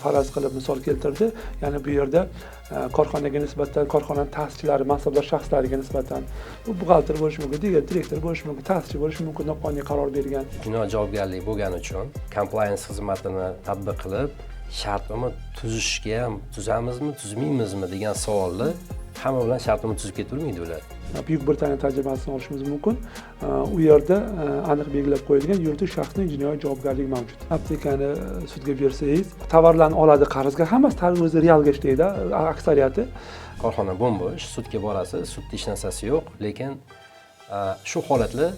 faraz qilib misol keltirdi. Ya'ni bu yerda korxonaga nisbatan, korxonaning ta'sischilari, mansabdor shaxslariga nisbatan bu buxgalter bo'lishi mumkin, direktor bo'lishi mumkin, ta'sischi bo'lishi mumkin, noqonuniy qaror bergan. Jinoiy javobgarlik bo'lgani uchun compliance xizmatini tatbiq qilib, shartnoma tuzishga ham tuzamizmi, tuzmaymizmi degan savolni hamma bilan shartnoma tuzib ketavermaydi ular. Buyuk Britaniya tajribasini olishimiz mumkin. U yerda aniq belgilab qo'yilgan yuridik shaxsning jinoiy javobgarligi mavjud. Aptekani sudga bersangiz, tovarlarni oladi qarzga, hammasi o'zi realga ishlaydi, aksariyati. Korxona bo'm-bo'sh, sudga borasiz, sudda hech narsasi yo'q, lekin shu holatlar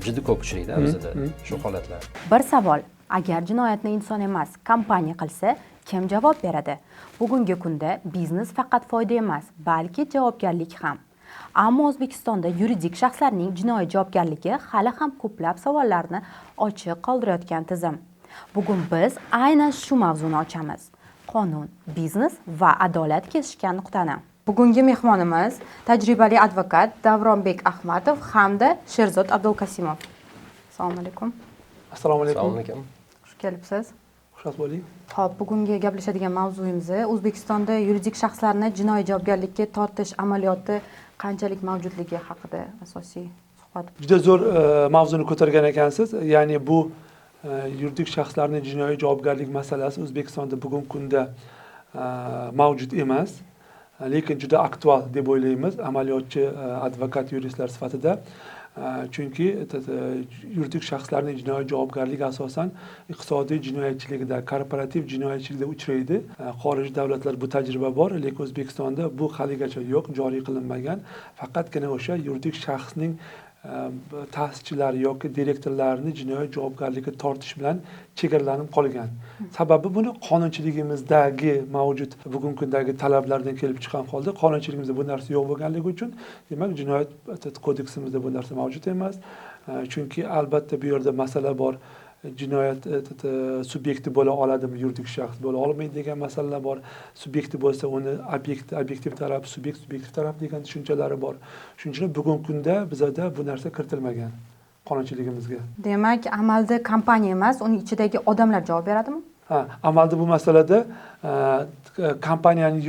juda ko'p uchraydi bizda, shu holatlar. Bir savol, agar jinoyatni inson emas, kompaniya qilsa, kim javob beradi? Bugungi kunda biznes faqat foyda emas, balki javobgarlik ham. Ammo O'zbekistonda yuridik shaxslarning jinoiy javobgarligi hali ham ko'plab savollarni ochiq qoldirayotgan tizim. Bugun biz aynan shu mavzuni ochamiz. Qonun, biznes va adolat kesishgan nuqtani. Bugungi mehmonimiz tajribali advokat Davronbek Ahmadov hamda Sherzod Abdulkasimov. Assalomu alaykum. Assalomu alaykum. Assalomu alaykum. Xush kelibsiz. Xushvaqt bo'ling. Xo'p, bugungi gaplashadigan mavzuyimiz O'zbekistonda yuridik shaxslarni jinoiy javobgarlikka tortish amaliyoti qanchalik mavjudligi haqida asosiy suhbat. Juda zo'r mavzuni ko'targan ekansiz. Ya'ni bu yuridik shaxslarning jinoiy javobgarlik masalasi O'zbekistonda bugungi kunda mavjud emas, lekin juda aktual deb o'ylaymiz amaliyotchi advokat yuristlar sifatida. Chunki yuridik shaxslarning jinoiy javobgarligi asosan iqtisodiy jinoyatchilikda, korporativ jinoyatchilikda uchraydi. Xorij davlatlar bu tajriba bor, lekin O'zbekistonda bu haligacha yo'q, joriy qilinmagan. Faqatgina o'sha yuridik shaxsning ta'sischilari yoki direktorlarini jinoiy javobgarlikka tortish bilan chegaralanib qolgan. Sababi buni qonunchiligimizdagi mavjud bugungi kundagi talablardan kelib chiqqan holda qonunchiligimizda bu narsa yo'q bo'lganligi uchun, demak, jinoyat kodeksimizda bu narsa mavjud emas. Chunki albatta bu yerda masala bor. Jinoyat subyekti bo'la oladimi, yuridik shaxs bo'la olmaydi degan masalalar bor. Subyekti bo'lsa, uni obyektiv taraf, subyektiv taraf degan tushunchalari bor. Shuning uchun bugungi kunda bizda bu narsa kiritilmagan qonunchiligimizga. Demak, amalda kompaniya emas, uning ichidagi odamlar javob beradimi? Amalda bu masalada kompaniyaning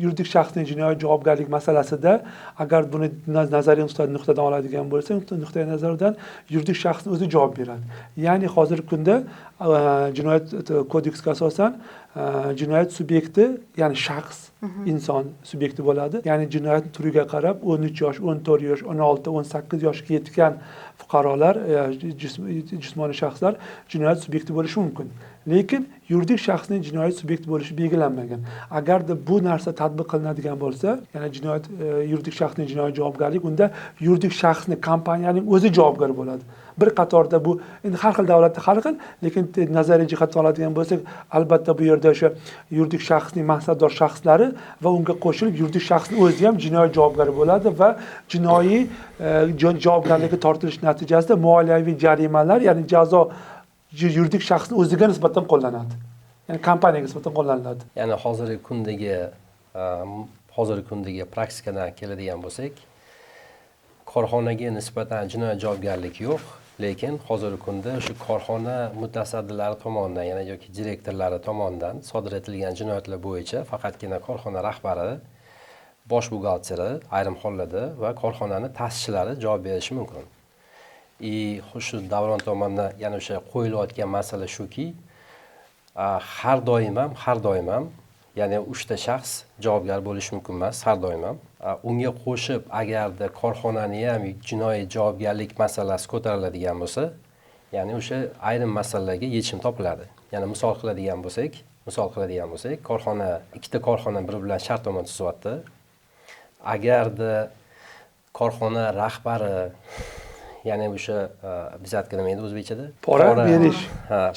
yuridik shaxsning jinoiy javobgarlik masalasida agar buni nazariy nuqtadan oladigan bo'lsa, nuqtai nazardan yuridik shaxsning o'zi javob beradi. Ya'ni hozirgi kunda jinoyat kodeksiga asosan jinoyat subyekti, ya'ni shaxs, inson subyekti bo'ladi. Ya'ni jinoyat turiga qarab 13 yosh, 14 yosh, 16, 18 yoshga yetgan fuqarolar, jismoniy shaxslar jinoyat subyekti bo'lishi mumkin. Lekin yuridik shaxsning jinoyat subyekti bo'lishi belgilanmagan. Agarda bu narsa tatbiq qilinadigan bo'lsa, ya'ni yuridik shaxsning jinoiy javobgarligi, unda yuridik shaxsni kompaniyaning o'zi javobgar bo'ladi. Bir qatorda bu endi har xil davlatda har xil, lekin nazariy jihatdan oladigan bo'lsak, albatta bu yerda o'sha yuridik shaxsning mansabdor shaxslari va unga qo'shilib yuridik shaxsning o'zi ham jinoiy javobgar bo'ladi va jinoiy javobgarlikka tortilish natijasida moliyaviy jarimalar, ya'ni jazo yuridik shaxsning o'ziga nisbatan qo'llanadi. Ya'ni kompaniyaga nisbatan qo'llaniladi. Ya'ni hozirgi kundagi praktikadan keladigan bo'lsak, korxonaga nisbatan jinoiy javobgarlik yo'q, lekin hozirgi kunda shu korxona mutasaddilari tomonidan, ya'ni yoki direktorlari tomonidan sodir etilgan jinoyatlar bo'yicha faqatgina korxona rahbari, bosh buxgalteri ayrim hollarda va korxonaning ta'sischilari javob berishi mumkin. Shu Davron tomonidan yana o'sha qo'yilayotgan masala shuki, har doim ham ya'ni 3 ta shaxs javobgar bo'lishi mumkin emas, har doim ham. Unga qo'shib agarda korxonani ham jinoiy javobgarlik masalasi ko'tariladigan bo'lsa, ya'ni o'sha ayrim masalalarga yechim topiladi. Ya'ni misol qiladigan bo'lsak, ikkita korxona bir bilan shartnoma tuzyapti. Agarda korxona rahbari, ya'ni o'sha bizatka nima edi o'zbekchada? Pora berish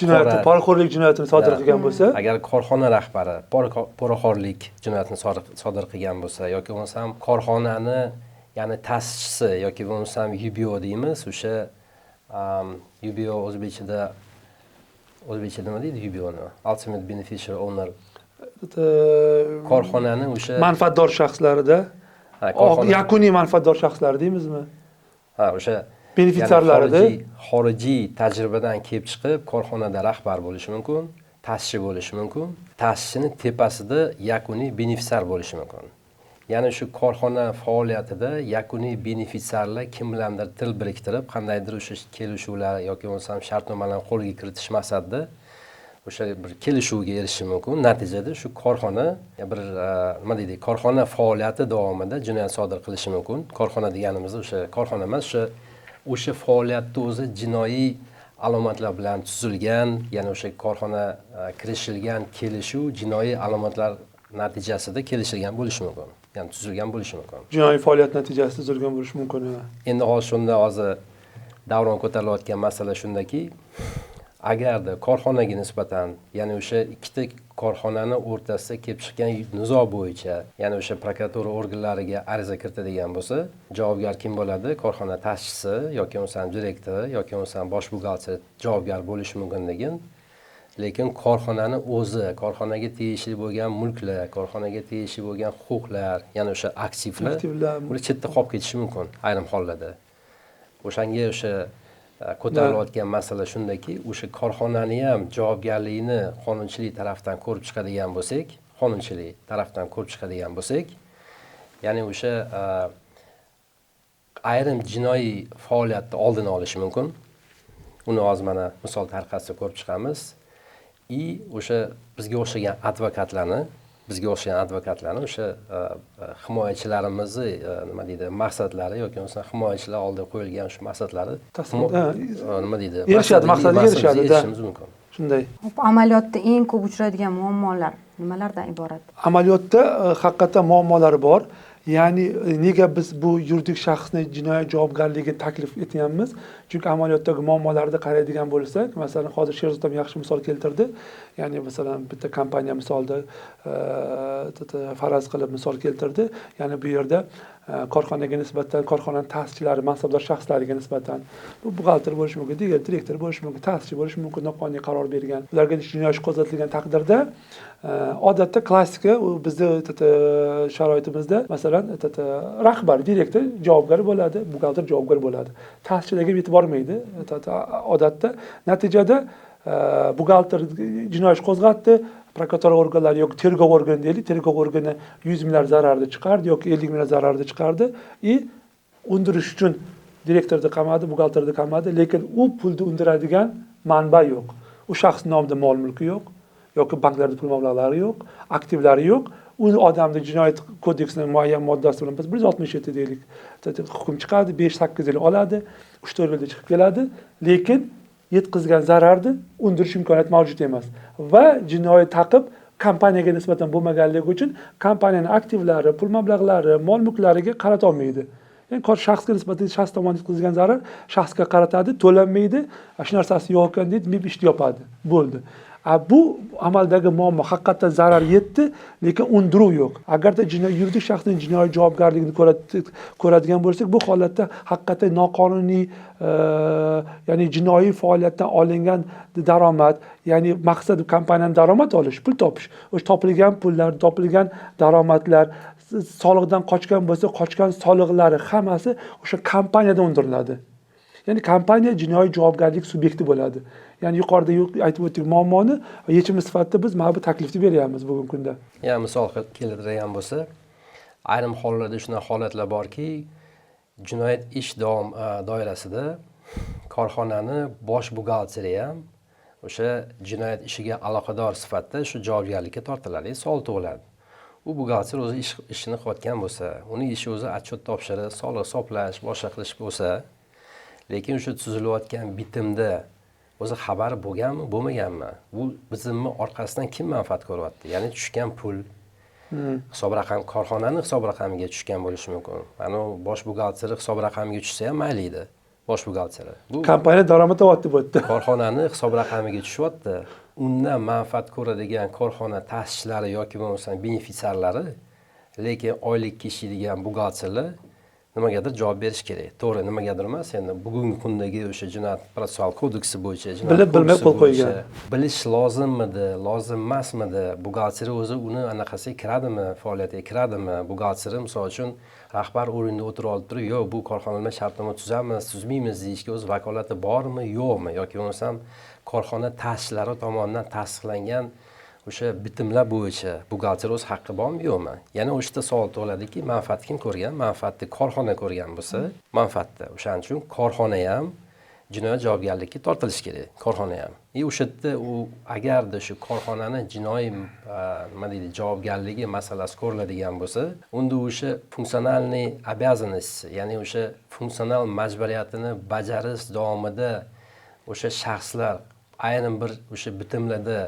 jinoyati, poraxo'rlik jinoyatini sodir qilgan bo'lsa, agar korxona rahbari poraxo'rlik jinoyatini sodir qilgan bo'lsa yoki bo'lmasam korxonani, ya'ni ta'sischisi yoki bo'lmasam UBO deymiz, o'sha UBO o'zbekchada nima deydi UBOni? Ultimate Beneficial Owner. Korxonani o'sha manfaatdor shaxslarida, yakuniy manfaatdor shaxslar deymizmi? O'sha benefitsiarlarida xorijiy tajribadan kelib chiqib korxonada rahbar bo'lishi mumkin ta'sischi bo'lishi mumkin. Ta'sischining tepasida yakuniy benefitsar bo'lishi mumkin. Ya'ni shu korxona faoliyatida yakuniy benefitsarlar kim bilandir til biriktirib, qandaydir o'sha kelishuvlar yoki bo'lmasam shartnomalarni qo'lga kiritish maqsadida o'sha bir kelishuvga erishishi mumkin. Natijada shu korxona bir nima deydi, korxona faoliyati davomida jinoyat sodir qilishi mumkin. Korxona deganimiz o'sha korxona emas, o'sha faoliyatni o'zi jinoiy alomatlar bilan tuzilgan, ya'ni o'sha korxona kirishilgan kelishuv jinoiy alomatlar natijasida kelishilgan bo'lishi mumkin. Ya'ni tuzilgan bo'lishi mumkin. Jinoiy faoliyat natijasida tuzilgan bo'lishi mumkin. Endi hozir davron ko'tarilayotgan masala shundaki, agarda korxonaga nisbatan, ya'ni o'sha ikkita korxonani o'rtasida kelib chiqqan nizo bo'yicha, ya'ni o'sha prokuratura organlariga ariza kiritadigan bo'lsa, javobgar kim bo'ladi? Korxona ta'sischisi yoki bo'lmasam direktori yoki bo'lmasam bosh buxgalter javobgar bo'lishi mumkinligin. Lekin korxonani o'zi, korxonaga tegishli bo'lgan mulklar, korxonaga tegishli bo'lgan huquqlar, ya'ni o'sha aktivlar ular chetda qolib ketishi mumkin ayrim hollarda. O'shanga o'sha ko'tarilayotgan masala shundaki, o'sha korxonani ham javobgarligini qonunchilik tarafdan ko'rib chiqadigan bo'lsak, ya'ni o'sha ayrim jinoiy faoliyatni oldini olishi mumkin. Uni hozir mana misol tariqasida ko'rib chiqamiz. O'sha bizga o'xshagan advokatlarni o'sha himoyachilarimizni nima deydi, maqsadlari yoki bo'lmasa himoyachilar oldiga qo'yilgan shu maqsadlari nima deydi, maqsadiga erishishimiz mumkin. Shunday. Amaliyotda eng ko'p uchraydigan muammolar nimalardan iborat? Amaliyotda haqiqatan muammolari bor. Ya'ni nega biz bu yuridik shaxsni jinoyat javobgarligiga taklif etyapmiz? Chunki amaliyotdagi muammolarni qaraydigan bo'lsak, masalan, hozir Sherzod ham yaxshi misol keltirdi. Ya'ni masalan, bitta kompaniya misolida faraz qilib misol keltirdi. Ya'ni bu yerda korxonaga nisbatan, korxonaning ta'sischilari, mansabdor shaxslariga nisbatan bu buxgalter bo'lishi mumkin, direktor bo'lishi mumkin, ta'sischi bo'lishi mumkin, noqonuniy qaror bergan. Ularga jinoyat ishi qo'zg'atilgan taqdirda odatda klassika bizda sharoitimizda masalan rahbar, direktor javobgar bo'ladi, buxgalter javobgar bo'ladi. Ta'sischilarga yetib bormaydi odatda. Natijada buxgalter jinoyat ishi qo'zg'atdi, prokuratura organlari yoki tergov organi deylik, tergov organi 100 milliard zararni chiqardi yoki 50 milliard zararni chiqardi undirish uchun direktorni qamadi, buxgalterni qamadi, lekin u pulni undiradigan manba yo'q. U shaxs nomida mol-mulki yo'q, yoki banklarda pul mablag'lari yo'q, aktivlari yo'q. U odamning jinoyat kodeksining muayyan moddasi bilan biz 167 deylik, hukm chiqadi, 5-8 yil oladi, 3-4 yilda chiqib keladi, lekin yetkazgan zararni undirish imkoniyati mavjud emas. Va jinoyat taqib kompaniyaga nisbatan bo'lmaganligi uchun kompaniyaning aktivlari, pul mablag'lari, mol-mulklariga qarata olmaydi. Ya'ni shaxsga nisbatan shaxs tomonidan yetkazilgan zarar shaxsga qaratadi, to'lanmaydi, shu narsasi yo'q ekan deydi, ishni yopadi. Bo'ldi. Bu amaldagi muammo, haqiqatdan zarar yetdi, lekin undiruv yo'q. Agarda yuridik shaxsning jinoiy javobgarligini ko'radigan bo'lsak, bu holatda haqiqatdan noqonuniy, ya'ni jinoiy faoliyatdan olingan daromad, ya'ni maqsad kompaniyaning daromad olish, pul topish. O'sha topilgan pullar, topilgan daromadlar, soliqdan qochgan bo'lsa, qochgan soliqlari hammasi o'sha kompaniyadan undiriladi. Ya'ni kompaniya jinoiy javobgarlik subyekti bo'ladi. Ya'ni yuqorida aytib o'tdik muammoni yechimi sifatida biz mana bu taklifni beryapmiz bugungi kunda. Ya'ni misol keltiradigan bo'lsa, ayrim hollarda shunday holatlar borki, jinoyat ish doirasida korxonani bosh buxgalteri ham o'sha jinoyat ishiga aloqador sifatida shu javobgarlikka tortiladi, soliq to'ladi. U buxgalter o'zi ishini qilayotgan bo'lsa, uning ishi o'zi отчет topshirish, soliq hisoblash, boshqa qilish bo'lsa, lekin o'sha tuzilayotgan bitimda o'zi xabar bo'lganmi, bo'lmaganmi? Bu bizimni orqasidan kim manfaat ko'ryapti? Ya'ni tushgan pul, hisob raqam, korxonaning hisob raqamiga tushgan bo'lishi mumkin. Mana bosh buxgalteri hisob raqamiga tushsa ham mayli edi. Bosh buxgalteri. Bu kompaniya daromad topyapti bu yerda. Korxonaning hisob raqamiga tushyapti. Undan manfaat ko'radigan korxona ta'sischilari yoki bo'lmasa benefitsarlari, lekin oylikka ishlaydigan buxgalterlar nimagadir javob berish kerak. To'g'ri, nimagadir emas, endi bugungi kundagi o'sha jinoyat protsessual kodeksi bo'yicha, Bilib bilmay qo'l qo'ygan. Bilish lozimmidi, lozim emasmidi, buxgalteri o'zi uni anaqasiga kiradimi, faoliyatiga kiradimi? Buxgalteri misol uchun rahbar o'rinda o'tirib olib turib, "Yo'q, bu korxona bilan shartnoma tuzamiz, tuzmaymiz" deyishga o'z vakolati bormi, yo'qmi, yoki bo'lmasam korxona ta'sischilari tomonidan tasdiqlangan o'sha bitimlar bo'yicha buxgalter o'z haqqi bormi, yo'qmi? Yana o'sha yerda savol tug'iladiki, manfaatni kim ko'rgan? Manfaatni korxona ko'rgan bo'lsa, manfaatda. O'shaning uchun korxona ham jinoyat javobgarlikka tortilishi kerak, korxona ham. O'sha yerda u agarda shu korxonani jinoiy nima deydi, javobgarligi masalasi ko'riladigan bo'lsa, unda o'sha funksionalniy обязанности, ya'ni o'sha funksional majburiyatini bajarish davomida o'sha shaxslar aynan bir o'sha bitimlarda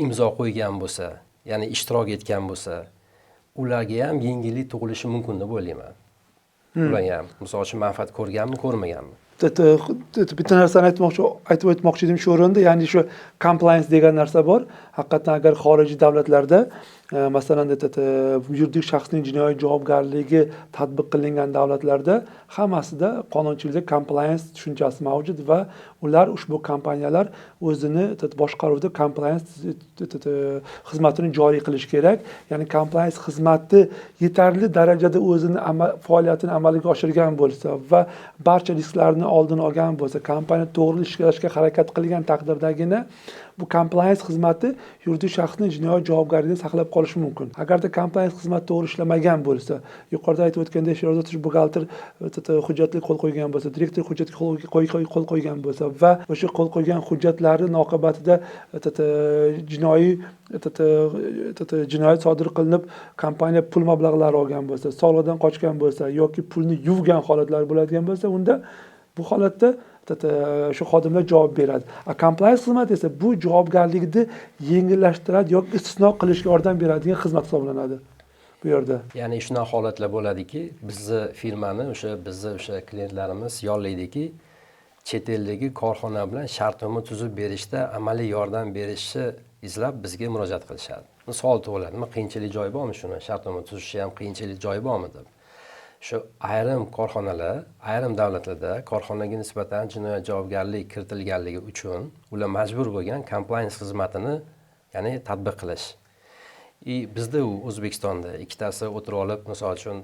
imzo qo'ygan bo'lsa, ya'ni ishtirok etgan bo'lsa, ularga ham yengillik tug'ilishi mumkin deb o'ylayman. Ular ham misol uchun manfaat ko'rganmi, ko'rmaganmi? Bitta narsani aytib o'tmoqchi edim shu o'rinda, ya'ni shu compliance degan narsa bor. Haqiqatan agar xorijiy davlatlarda masalan yuridik shaxsning jinoiy javobgarligi tatbiq qilingan davlatlarda hammasida qonunchilikda compliance tushunchasi mavjud va ular ushbu kompaniyalar o'zini boshqaruvda compliance xizmatini joriy qilish kerak. Ya'ni compliance xizmati yetarli darajada o'zini faoliyatini amalga oshirgan bo'lsa va barcha risklarni oldini olgan bo'lsa, kompaniya to'g'ri ishlashga harakat qilgan taqdirdagina bu compliance xizmati yuridik shaxsning jinoiy javobgarligini saqlab qolishi mumkin. Agarda compliance xizmati to'g'ri ishlamagan bo'lsa, yuqorida aytib o'tgandek, shu buxgalter hujjatga qo'l qo'ygan bo'lsa, direktor hujjatga qo'l qo'ygan bo'lsa va o'sha qo'l qo'ygan hujjatlarning oqibatida jinoiy jinoyat sodir qilinib, kompaniya pul mablag'lari olgan bo'lsa, soliqdan qochgan bo'lsa yoki pulni yuvgan holatlar bo'ladigan bo'lsa, unda bu holatda shu xodimlar javob beradi. Compliance xizmati esa bu javobgarlikni yengillashtiradi yoki istisno qilishga yordam beradigan xizmat hisoblanadi bu yerda. Ya'ni shunaqa holatlar bo'ladiki, bizni firmani bizni klientlarimiz yollaydiki, chet eldagi korxona bilan shartnoma tuzib berishda amaliy yordam berishni izlab bizga murojaat qilishadi. Savol tug'iladi, nima qiyinchilik joyi bormi shuni? Shartnoma tuzishda ham qiyinchilik joyi bormi deb. Shu ayrim korxonalar, ayrim davlatlarda korxonaga nisbatan jinoyat javobgarlik kiritilganligi uchun ular majbur bo'lgan compliance xizmatini, ya'ni tatbiq qilish. Bizda u O'zbekistonda ikkitasi o'tirib olib, misol uchun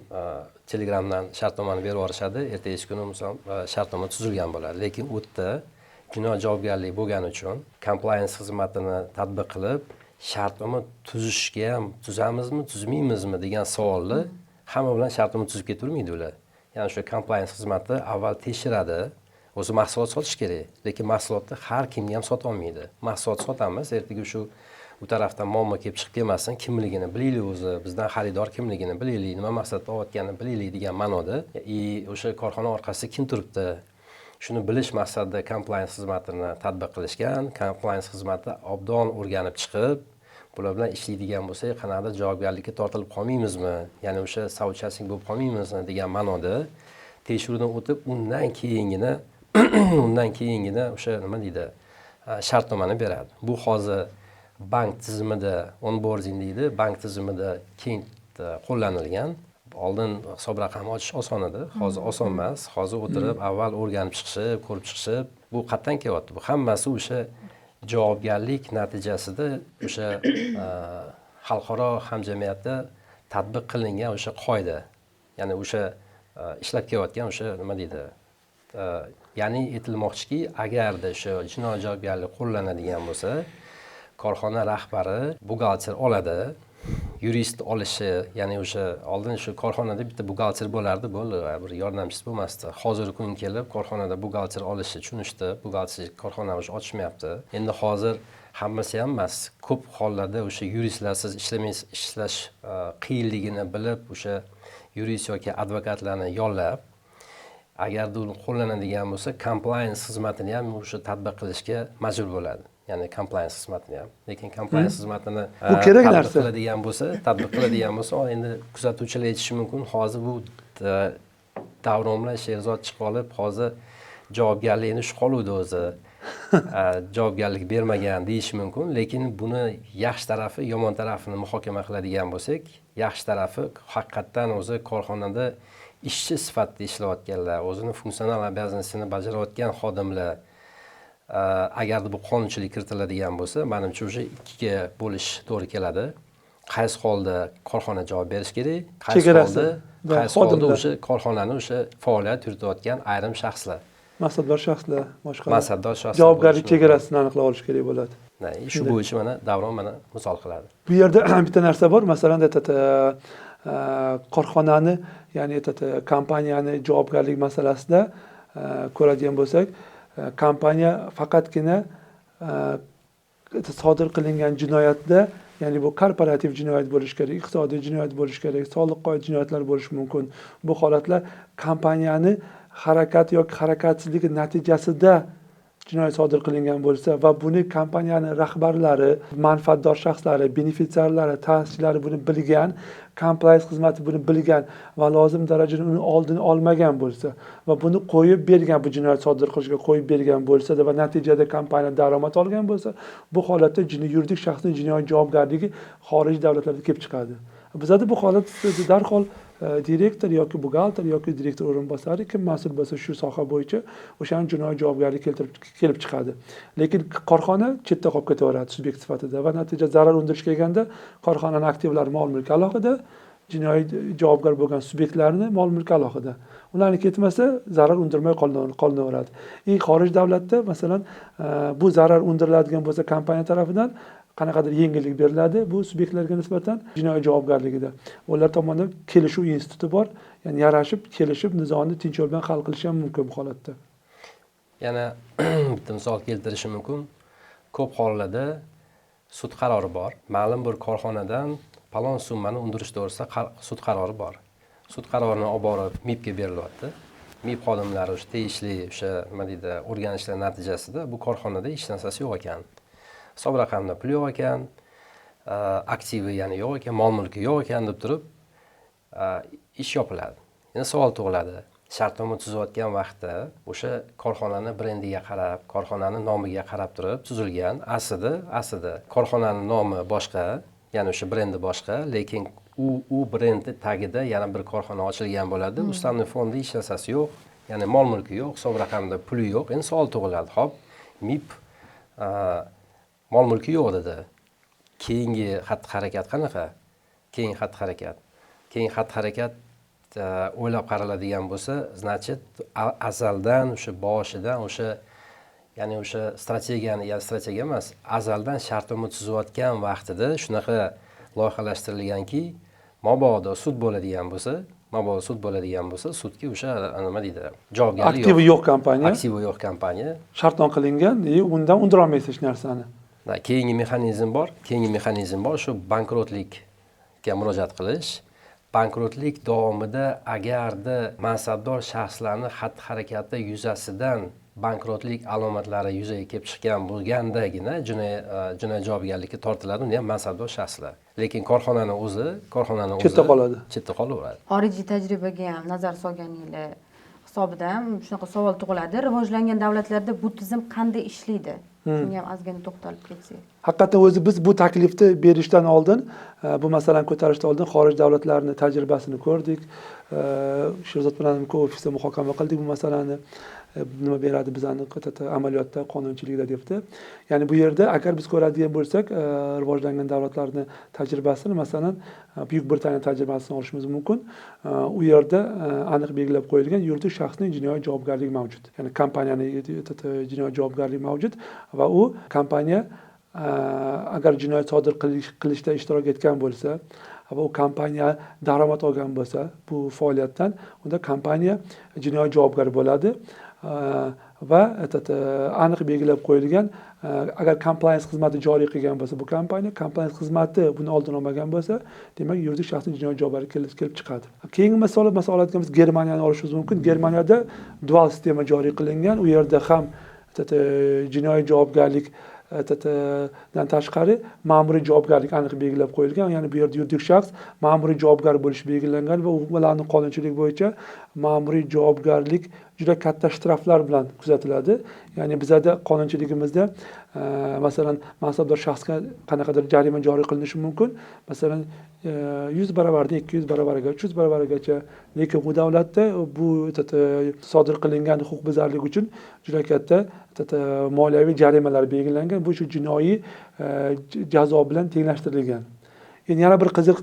Telegramdan shartnomani berib yuborishadi, ertasi kuni misol shartnoma tuzilgan bo'ladi. Lekin u yerda jinoyat javobgarlik bo'lgani uchun compliance xizmatini tatbiq qilib, shartnoma tuzishga ham tuzamizmi, tuzmaymizmi degan savolni hamma bilan shartnoma tuzib ketavermaydi ular. Ya'ni shu compliance xizmati avval tekshiradi, o'zi mahsulot sotish kerak, lekin mahsulotni har kimga ham sota olmaydi. Mahsulot sotamiz, ertaga shu u tarafdan muammo kelib chiqib kelmasin, kimligini bilaylik, o'zi bizdan xaridor kimligini bilaylik, nima maqsadda olayotganini bilaylik degan ma'noda. O'sha korxona orqasida kim turibdi? Shuni bilish maqsadida compliance xizmatini tatbiq qilishgan. Compliance xizmati obdon o'rganib chiqib, bular bilan ishlaydigan bo'lsak, qanaqadir javobgarlikka tortilib qolmaymizmi? Ya'ni o'sha soучастник bo'lib qolmaymizmi degan ma'noda tekshiruvdan o'tib, undan keyingina o'sha nima deydi, shartnomani beradi. Bu hozir bank tizimida onboarding deydi, bank tizimida keng qo'llanilgan. Oldin hisob raqam ochish oson edi, hozir oson emas. Hozir o'tirib avval o'rganib chiqishib, ko'rib chiqishib, bu qayerdan kelyapti? Bu hammasi o'sha javobgarlik natijasida o'sha xalqaro hamjamiyatda tatbiq qilingan o'sha qoida, ya'ni o'sha ishlab kelayotgan o'sha nima deydi, ya'ni aytilmoqchiki, agarda o'sha jinoiy javobgarlik qo'llanadigan bo'lsa, korxona rahbari buxgalter oladi, yurist olishi, ya'ni o'sha oldin shu korxonada bitta buxgalter bo'lardi, bo'ldi, bir yordamchisi bo'lmasdi. Hozirgi kun kelib korxonada buxgalter olishni tushunishdi, buxgalter korxona ochmayapti. Endi hozir hammasi ham emas, ko'p hollarda o'sha yuristlarsiz ishlash qiyinligini bilib, o'sha yurist yoki advokatlarni yollab, agarda uni qo'llanadigan bo'lsa, compliance xizmatini ham o'sha tatbiq qilishga majbur bo'ladi. Ya'ni compliance xizmatini ham. Lekin compliance xizmatini bu kerak narsa tatbiq qiladigan bo'lsa, endi kuzatuvchilar aytishi mumkin, hozir bu davron bilan Sherzod chiqib olib, hozir javobgarlikni shu qoluvdi o'zi. Javobgarlik bermagan deyish mumkin, lekin buni yaxshi tarafi, yomon tarafini muhokama qiladigan bo'lsak, yaxshi tarafi haqiqatan o'zi korxonada ishchi sifatida ishlayotganlar, o'zini funksional obязанностini bajarayotgan xodimlar agarda bu qonunchilik kiritiladigan bo'lsa, menimcha o'sha ikkiga bo'lish to'g'ri keladi. Qaysi holda korxona javob berish kerak, qaysi holda o'sha korxonani o'sha faoliyat yuritayotgan ayrim shaxslar, mansabdor shaxslar, boshqa mansabdor shaxslar javobgarlik chegarasini aniqlab olish kerak bo'ladi. Shu bo'yicha mana Davron mana misol qiladi. Bu yerda bitta narsa bor, masalan, korxonani, ya'ni kompaniyani javobgarlik masalasida ko'radigan bo'lsak, kompaniya faqatgina sodir qilingan jinoyatda, ya'ni bu korporativ jinoyat bo'lishi kerak, iqtisodiy jinoyat bo'lishi kerak, soliq qoida jinoyatlar bo'lishi mumkin. Bu holatlar kompaniyani harakat yoki harakatsizligi natijasida jinoyat sodir qilingan bo'lsa va buni kompaniyani rahbarlari, manfaatdor shaxslari, benefitsiarlari, ta'sischilari buni bilgan, compliance xizmati buni bilgan va lozim darajada uni oldini olmagan bo'lsa va buni qo'yib bergan, bu jinoyat sodir qilishga qo'yib bergan bo'lsa va natijada kompaniya daromad olgan bo'lsa, bu holatda yuridik shaxsning jinoiy javobgarligi xorijiy davlatlarda kelib chiqadi. Bizda bu holat darhol direktor yoki buxgalter yoki direktor o'rinbosari kim mas'ul bo'lsa shu soha bo'yicha o'shaning jinoiy javobgarlik kelib chiqadi. Lekin korxona chetda qolib ketaveradi subyekt sifatida va natija zarar undirish kelganda korxonaning aktivlari, mol mulki alohida, jinoiy javobgar bo'lgan subyektlarni mol mulki alohida. Ularni ketmasa zarar undirmay qolinaveradi. Xorij davlatda masalan bu zarar undiriladigan bo'lsa kompaniya tomonidan qanaqadir yengillik beriladi bu subyektlarga nisbatan jinoiy javobgarligida. Ular tomonidan kelishuv instituti bor, ya'ni yarashib, kelishib nizoni tinch yo'l bilan hal qilish ham mumkin bu holatda. Yana bitta misol keltirishim mumkin. Ko'p hollarda sud qarori bor. Ma'lum bir korxonadan palon summani undirish to'g'risida sud qarori bor. Sud qarorini olib borib MIBga berilyapti. MIB xodimlari o'sha tegishli nima deydi, o'rganishlar natijasida bu korxonada hech narsasi yo'q ekan. Hisob raqamda pul yo'q ekan, aktivi ya'ni yo'q ekan, mol mulki yo'q ekan deb turib ish yopiladi. Endi savol tug'iladi. Shartnoma tuzayotgan vaqtda o'sha korxonani brendiga qarab, korxonani nomiga qarab turib tuzilgan. Aslida korxonaning nomi boshqa, ya'ni o'sha brendi boshqa, lekin u brendning tagida yana bir korxona ochilgan bo'ladi. Ustavni fonda hech narsasi yo'q, ya'ni mol mulki yo'q, hisob raqamida puli yo'q. Endi savol tug'iladi. Xo'p, MIB mol mulki yo'q dedi. Keyingi xatti-harakat qanaqa? Keyingi xatti-harakat o'ylab qaraladigan bo'lsa, значит, azaldan o'sha boshidan ya'ni o'sha strategiya emas, azaldan shartnoma tuzayotgan vaqtida shunaqa loyihalashtirilganki, mabodo sud bo'ladigan bo'lsa, sudga o'sha nima deydi, javobgarlik yo'q. Aktivi yo'q kompaniya. Shartnoma qilingan, undan undira olmaysiz hech narsani. Keyingi mexanizm bor, shu bankrotlikka murojaat qilish. Bankrotlik davomida agarda mansabdor shaxslarni xatti-harakati yuzasidan bankrotlik alomatlari yuzaga kelib chiqqan bo'lgandagina jinoiy javobgarlikka tortiladi, uni ham mansabdor shaxslar. Lekin korxonaning o'zi chetda qolaveradi. Xorijiy tajribaga ham nazar solganinglar hisobidan shunaqa savol tug'iladi. Rivojlangan davlatlarda bu tizim qanday ishlaydi? Shunga ham ozgina to'xtalib ketsak. Haqiqatan o'zi biz bu taklifni berishdan oldin, bu masalani ko'tarishdan oldin xorij davlatlarini tajribasini ko'rdik. Sherzod bilan ofisda muhokama qildik bu masalani. Nima beradi bizani amaliyotda, qonunchilikda debdi. Ya'ni bu yerda agar biz ko'radigan bo'lsak, rivojlangan davlatlarning tajribasini, masalan, Buyuk Britaniya tajribasini olishimiz mumkin. U yerda aniq belgilab qo'yilgan yuridik shaxsning jinoiy javobgarligi mavjud. Ya'ni kompaniyaning jinoiy javobgarligi mavjud va u kompaniya agar jinoyat sodir qilishda ishtirok etgan bo'lsa va u kompaniya daromad olgan bo'lsa bu faoliyatdan, unda kompaniya jinoiy javobgar bo'ladi. Va aniq belgilab qo'yilgan, agar compliance xizmati joriy qilgan bo'lsa bu kompaniya, compliance xizmati buni oldini olmagan bo'lsa, demak yuridik shaxsning jinoiy javobgarligi kelib chiqadi. Keyingi masala oladiganimiz Germaniyani olishimiz mumkin. Germaniyada dual sistema joriy qilingan. U yerda ham jinoiy javobgarlik dan tashqari ma'muriy javobgarlik aniq belgilab qo'yilgan. Ya'ni bu yerda yuridik shaxs ma'muriy javobgar bo'lishi belgilangan va ularning qonunchilik bo'yicha ma'muriy javobgarlik juda katta shtraflar bilan kuzatiladi. Ya'ni bizada qonunchiligimizda masalan mansabdor shaxsga qanaqadir jarima joriy qilinishi mumkin. Masalan 100 baravardan 200 baravariga, 300 baravarigacha. Lekin bu davlatda bu sodir qilingan huquqbuzarlik uchun juda katta moliyaviy jarimalar belgilangan. Bu shu jinoiy jazo bilan tenglashtirilgan. Endi yana bir qiziq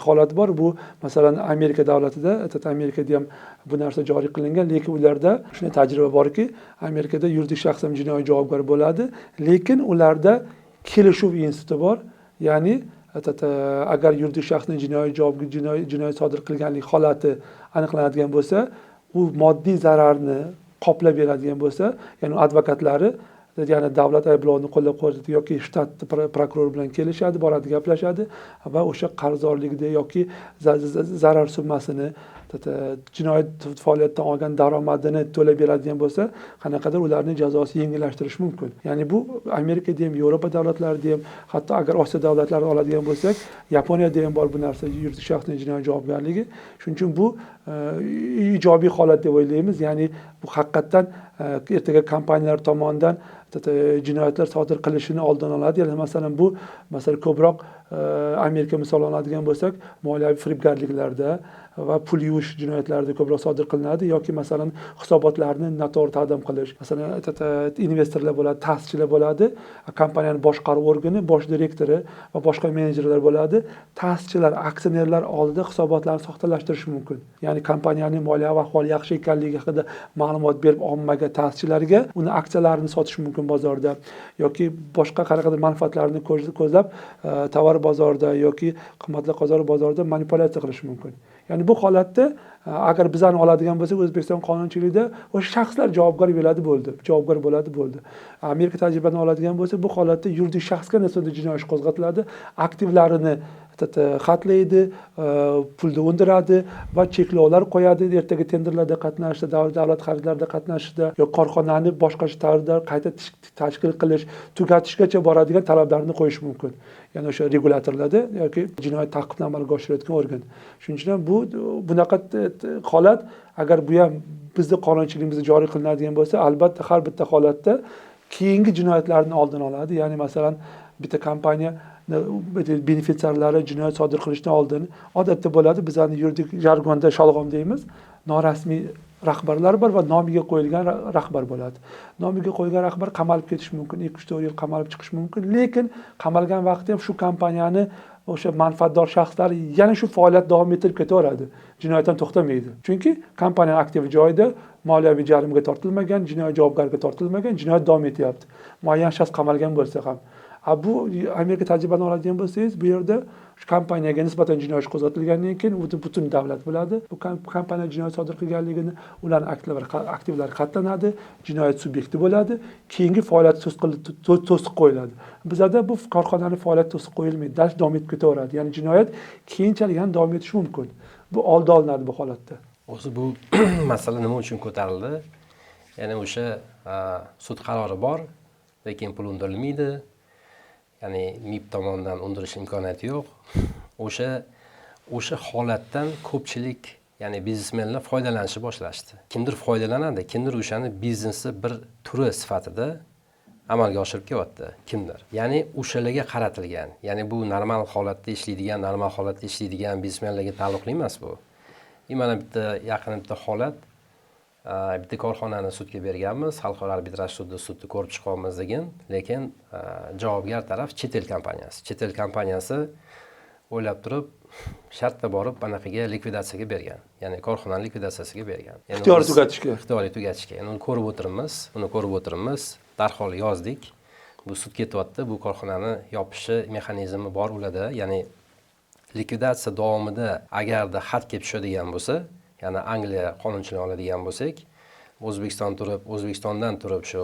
holat bor. Bu masalan Amerika davlatida, Amerikada ham bu narsa joriy qilingan, lekin ularda shunday tajriba borki, Amerikada yuridik shaxs ham jinoiy javobgar bo'ladi, lekin ularda kelishuv instituti bor. Ya'ni agar yuridik shaxsning jinoyat sodir qilganlik holati aniqlanadigan bo'lsa, u moddiy zararni qoplab beradigan bo'lsa, ya'ni advokatlari ya'ni davlat ayblovini qo'llab-quvvatlaydi yoki shtat prokuror bilan kelishadi, boradi, gaplashadi va o'sha qarzdorlikda yoki zarar summasini jinoyat faoliyatdan olgan daromadini to'lab beradigan bo'lsa, qanaqadir ularning jazosi yengillashtirish mumkin. Ya'ni bu Amerikada ham, Yevropa davlatlarida ham, hatto agar Osiyo davlatlarini oladigan bo'lsak, Yaponiyada ham bor bu narsa, yuridik shaxsning jinoiy javobgarligi. Shuning uchun bu ijobiy holat deb o'ylaymiz. Ya'ni bu haqiqatan ertaga kompaniyalar tomonidan jinoyatlar sodir qilishini oldini oladi. Ya'ni masalan bu ko'proq Amerika misol oladigan bo'lsak, moliyaviy firibgarliklarda va pul yuvish jinoyatlarida ko'proq sodir qilinadi yoki masalan hisobotlarni noto'g'ri taqdim qilish. Masalan, investorlar bo'ladi, ta'sischilar bo'ladi, kompaniyaning boshqaruv organi, bosh direktori va boshqa menejerlar bo'ladi. Ta'sischilar, aksionerlar oldida hisobotlarni soxtalashtirishi mumkin. Ya'ni kompaniyaning moliyaviy ahvoli yaxshi ekanligi haqida ma'lumot berib ommaga, ta'sischilarga uni aksiyalarini sotish mumkin bozorda yoki boshqa qanaqadir manfaatlarni ko'zlab tovar bozorida yoki qimmatli qozor bozorida manipulyatsiya qilish mumkin. Ya'ni bu holatda agar bizani oladigan bo'lsak, O'zbekiston qonunchiligida o'sha shaxslar javobgar bo'ladi, bo'ldi. Amerika tajribasini oladigan bo'lsak, bu holatda yuridik shaxsga nisbatan jinoiy ish qo'zg'atiladi, aktivlarini xatlaydi, pulni undiradi va cheklovlar qo'yadi. Ertaga tenderlarda qatnashishda, davlat xaridlarida qatnashishda yoki korxonani boshqacha tarzda qayta tashkil qilish, tugatishgacha boradigan talablarni qo'yish mumkin. Ya'ni o'sha regulyatorlarda yoki jinoyat ta'qibni amalga oshirayotgan organ. Shuning uchun ham bunaqa holat agar bu ham bizning qonunchiligimizda joriy qilinadigan bo'lsa, albatta har bitta holatda keyingi jinoyatlarning oldini oladi. Ya'ni masalan bitta kompaniya benefitsiarlari jinoyat sodir qilishdan oldin odatda bo'ladi, bizning yuridik jargonda sholg'om deymiz, norasmiy rahbarlar bor va nomiga qo'yilgan rahbar bo'ladi. Nomiga qo'yilgan rahbar qamalib ketishi mumkin, 2-4 yil qamalib chiqish mumkin, lekin qamalgan vaqtda ham shu kompaniyani o'sha manfaatdor shaxslar yana shu faoliyat davom ettirib ketaveradi. Jinoyatdan to'xtamaydi. Chunki kompaniya aktivi joyida, moliyaviy jarimaga tortilmagan, jinoiy javobgarlikka tortilmagan, jinoyat davom etyapti. Muayyan shaxs qamalgan bo'lsa ham. Bu Amerika tajribasini oladigan bo'lsangiz, bu yerda shu kompaniyaga nisbatan jinoiy ish qo'zg'atilgandan keyin butun davlat biladi. Bu kompaniya jinoyat sodir qilganligini, ularning aktivlari xatlanadi, jinoyat subyekti bo'ladi, keyingi faoliyat to'siq qo'yiladi. Bizda bu korxonaning faoliyati to'siq qo'yilmaydi, davom etib ketaveradi. Ya'ni jinoyat keyinchalik ham davom etishi mumkin. Bu oldi olinadi bu holatda. O'zi bu masala nima uchun ko'tarildi? Ya'ni o'sha sud qarori bor, lekin pul undirilmaydi. Ya'ni MIB tomonidan undirish imkoniyati yo'q. O'sha holatdan ko'pchilik, ya'ni biznesmenlar foydalanishni boshlashdi. Kimdir foydalanadi, kimdir o'shani biznesni bir turi sifatida amalga oshirib kelyapti, kimdir. Ya'ni o'shalarga qaratilgan. Ya'ni bu normal holatda ishlaydigan biznesmenlarga taalluqli emas bu. Mana bitta holat, bitta korxonani sudga berganmiz, xalqaro arbitraj sudni ko'rib chiqamiz degan, lekin javobgar taraf chet el kompaniyasi. Chet el kompaniyasi o'ylab turib shartda borib anaqaga likvidatsiyaga bergan. Ya'ni korxonani likvidatsiyasiga bergan. Ixtiyoriy tugatishga. Ya'ni uni ko'rib o'tiribmiz, darhol yozdik. Bu sud ketyapti, bu korxonani yopishi mexanizmi bor ularda. Ya'ni likvidatsiya davomida agarda xat kelib tushadigan bo'lsa, ya'ni Angliya qonunchiligini oladigan bo'lsak, O'zbekistondan turib shu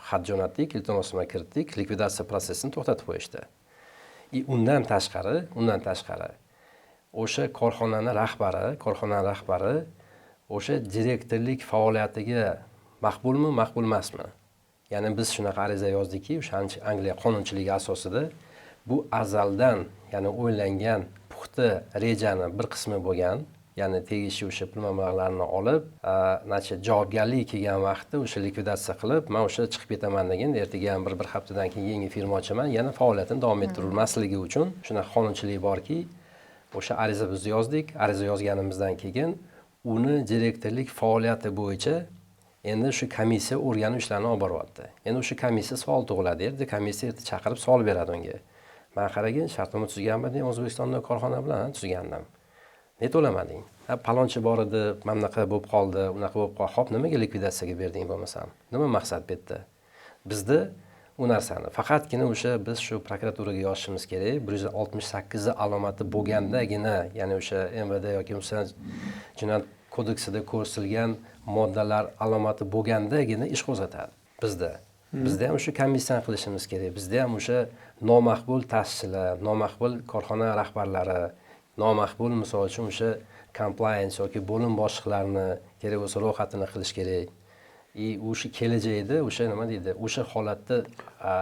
xat jo'natdik, iltimosnoma kiritdik, likvidatsiya prosesini to'xtatib qo'yishdi. Undan tashqari o'sha korxonaning rahbari o'sha direktorlik faoliyatiga maqbulmi, maqbul emasmi? Ya'ni biz shunaqa ariza yozdikki, o'sha Angliya qonunchiligi asosida bu azaldan, ya'ni o'ylangan puxta rejani bir qismi bo'lgan, ya'ni tegishli o'sha pul mablag'larini olib, javobgarlik kelgan vaqtda o'sha likvidatsiya qilib, men o'sha chiqib ketaman degan, ertaga ham bir haftadan keyin yangi firma ochaman, yana faoliyatini davom ettirmasligi uchun shunaqa qonunchilik borki, o'sha ariza biz yozdik, ariza yozganimizdan keyin uni direktorlik faoliyati bo'yicha endi shu komissiya o'rganib ishlarni olib boryapti. Endi o'sha komissiya savol tug'iladi, endi komissiya erta chaqirib savol beradi unga. Men qaragin, shartnoma tuzganman, O'zbekistonda korxona bilan tuzgandim. Ne to'lamading? Palonchi bor edi, mana bunaqa bo'lib qoldi, unaqa bo'lib qoldi. Xo'p, nimaga likvidatsiyaga berding bo'lmasam? Nima maqsad bu yerda? Bizda u narsani faqatgina o'sha biz shu prokuraturaga yozishimiz kerak. 168 alomati bo'lgandagina, ya'ni o'sha MVD yoki jinoyat kodeksida ko'rsatilgan moddalar alomati bo'lgandagina ish qo'zg'atadi bizda. Bizda ham o'sha komissiyani qilishimiz kerak. Bizda ham o'sha nomaqbul ta'sischilar, nomaqbul korxona rahbarlari, nomaqbul misol uchun o'sha compliance yoki bo'lim boshliqlarini kerak bo'lsa ro'yxatini qilish kerak. O'sha kelajakda o'sha nima deydi? O'sha holatda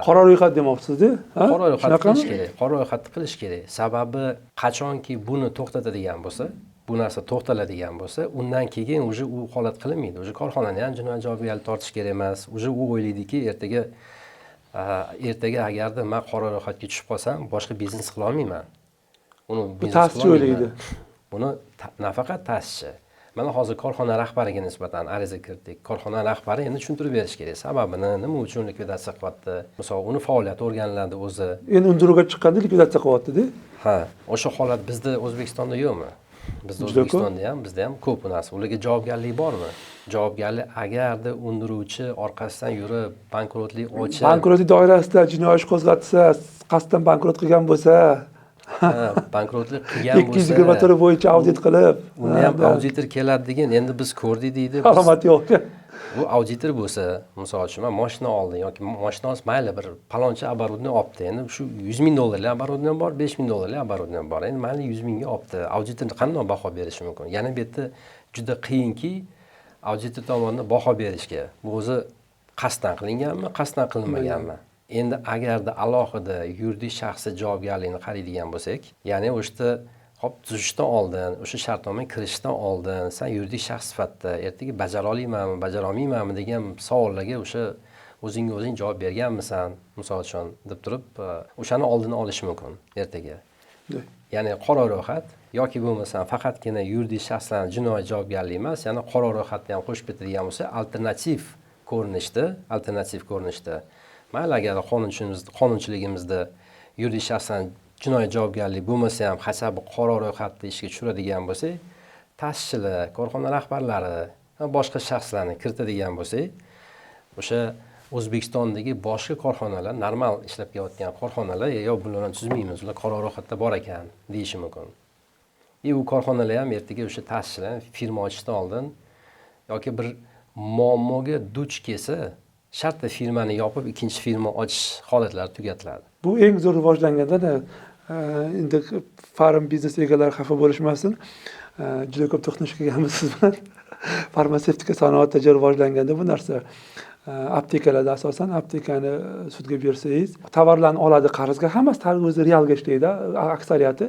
qora ro'yxat demoqchisiz-da? Qora ro'yxat qilish kerak. Qora ro'yxatni qilish kerak. Sababi qachonki buni to'xtatadigan bo'lsa, bu narsa to'xtaladigan bo'lsa, undan keyin o'sha u holat qilinmaydi. O'sha korxonani ham jinoyat javobgarlikka tortish kerak emas. O'sha u o'ylaydiki, ertaga agarda men qora ro'yxatga tushib qolsam, boshqa biznes qila olmayman. Uni ta'sischi o'ylaydi. Buni nafaqat ta'sischi. Mana hozir korxona rahbariga nisbatan ariza kiritdik. Korxona rahbari endi tushuntirib berish kerak. Sababini, nima uchun likvidatsiya qilyapti? Masalan, uni faoliyati o'rganiladi o'zi. Endi undiruvga chiqqanda likvidatsiya qilyapti-da. Ha, o'sha holat bizda O'zbekistonda yo'qmi? Bizda O'zbekistonda ham, bizda ham ko'p bu narsa. Ularga javobgarlik bormi? Javobgarlik agarda undiruvchi orqasidan yurib, bankrotlik ochib, bankrotlik doirasida jinoiy ish qo'zg'atsa, qasddan bankrot qilgan bo'lsa, bankrotlik qilgan bo'lsa, 224 bo'yicha audit qilib, uni ham auditor keladi degan, endi biz ko'rdik deydi. Alomat yo'q. Bu auditor bo'lsa, misol uchun mashina oldi yoki mashinasi mayli bir palonchi оборудование olibdi. Endi shu 100 ming dollarlik оборудование bor, 5 ming dollarlik оборудование bor. Endi mayli 100 mingga olibdi. Auditor qanday baho berishi mumkin? Yana bu yerda juda qiyinki auditor tomonidan baho berishga. Bu o'zi qasddan qilinganmi, qasddan qilinmaganmi? Endi agarda alohida yuridik shaxsga javobgarlikni qaraydigan bo'lsak, ya'ni o'sha hop tuzishdan oldin, o'sha shartnomaga kirishdan oldin sen yuridik shaxs sifatida ertaga bajara olmaymanmi, bajara olmaymanmi degan savollarga o'sha o'zingga o'zing javob berganmisan, misol uchun deb turib, o'shani oldini olish mumkin ertaga. Ya'ni qora ro'yxat yoki bo'lmasam faqatgina yuridik shaxslarning jinoiy javobgarligi emas, ya'ni qora ro'yxatni ham qo'shib ketadigan bo'lsa, alternativ ko'rinishda mayli agar qonunchiligimizda yuridik shaxsdan jinoiy javobgarlik bo'lmasa ham hasabi qora ro'yxatda ishga tushiradigan bo'lsak, ta'sischilar, korxona rahbarlari, boshqa shaxslarni kiritadigan bo'lsak, o'sha O'zbekistondagi boshqa korxonalar, normal ishlab kelayotgan korxonalar, yo bularni tuzmaymiz, ular qora ro'yxatda bor ekan deyishi mumkin. U korxonalar ham ertaga o'sha ta'sischilar firma ochishdan oldin yoki bir muammoga duch kelsa, shartta firmani yopib ikkinchi firma ochish holatlari tugatiladi. Bu eng zo'r rivojlanganda endi farm biznes egalari xafa bo'lishmasin. Juda ko'p to'xtalish qilganmiz siz bilan. Farmatsevtika sanoati rivojlanganda bu narsa aptekalarda asosan aptekani sudga bersangiz, tovarlarni oladi qarzga, hammasi o'zi realga ishlaydi, aksariyati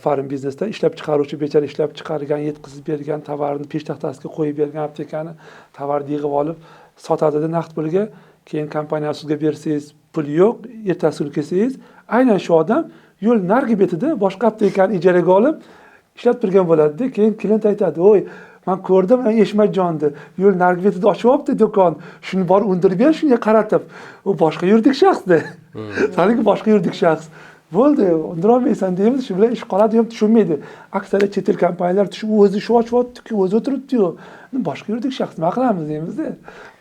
farm biznesda ishlab chiqaruvchi bechara ishlab chiqargan, yetkazib bergan tovarni peshtaxtasiga qo'yib bergan aptekani tovarni yig'ib olib sotadida naqd pulga, keyin kompaniya sudga bersangiz pul yo'q, ertasi kuni kelsangiz, aynan shu odam yo'l narigi betida boshqa aptekani ijaraga olib ishlab turgan bo'ladi-da, keyin klient aytadi: "Voy, men ko'rdim, Eshmatjonni yo'l narigi betida ochyapti do'kon, shuni bor undirib ber, shunga qaratib." U boshqa yuridik shaxsda. Saniki boshqa yuridik shaxs. Bo'ldi, undira olmaysan deymiz, shu bilan ish qoladi, ham tushunmaydi. Aksariyat chet el kompaniyalar tushib, o'zi shu ochyapti-ku, o'zi o'tiribdi-yu. Boshqa yuridik shaxs nima qilamiz deymiz-da.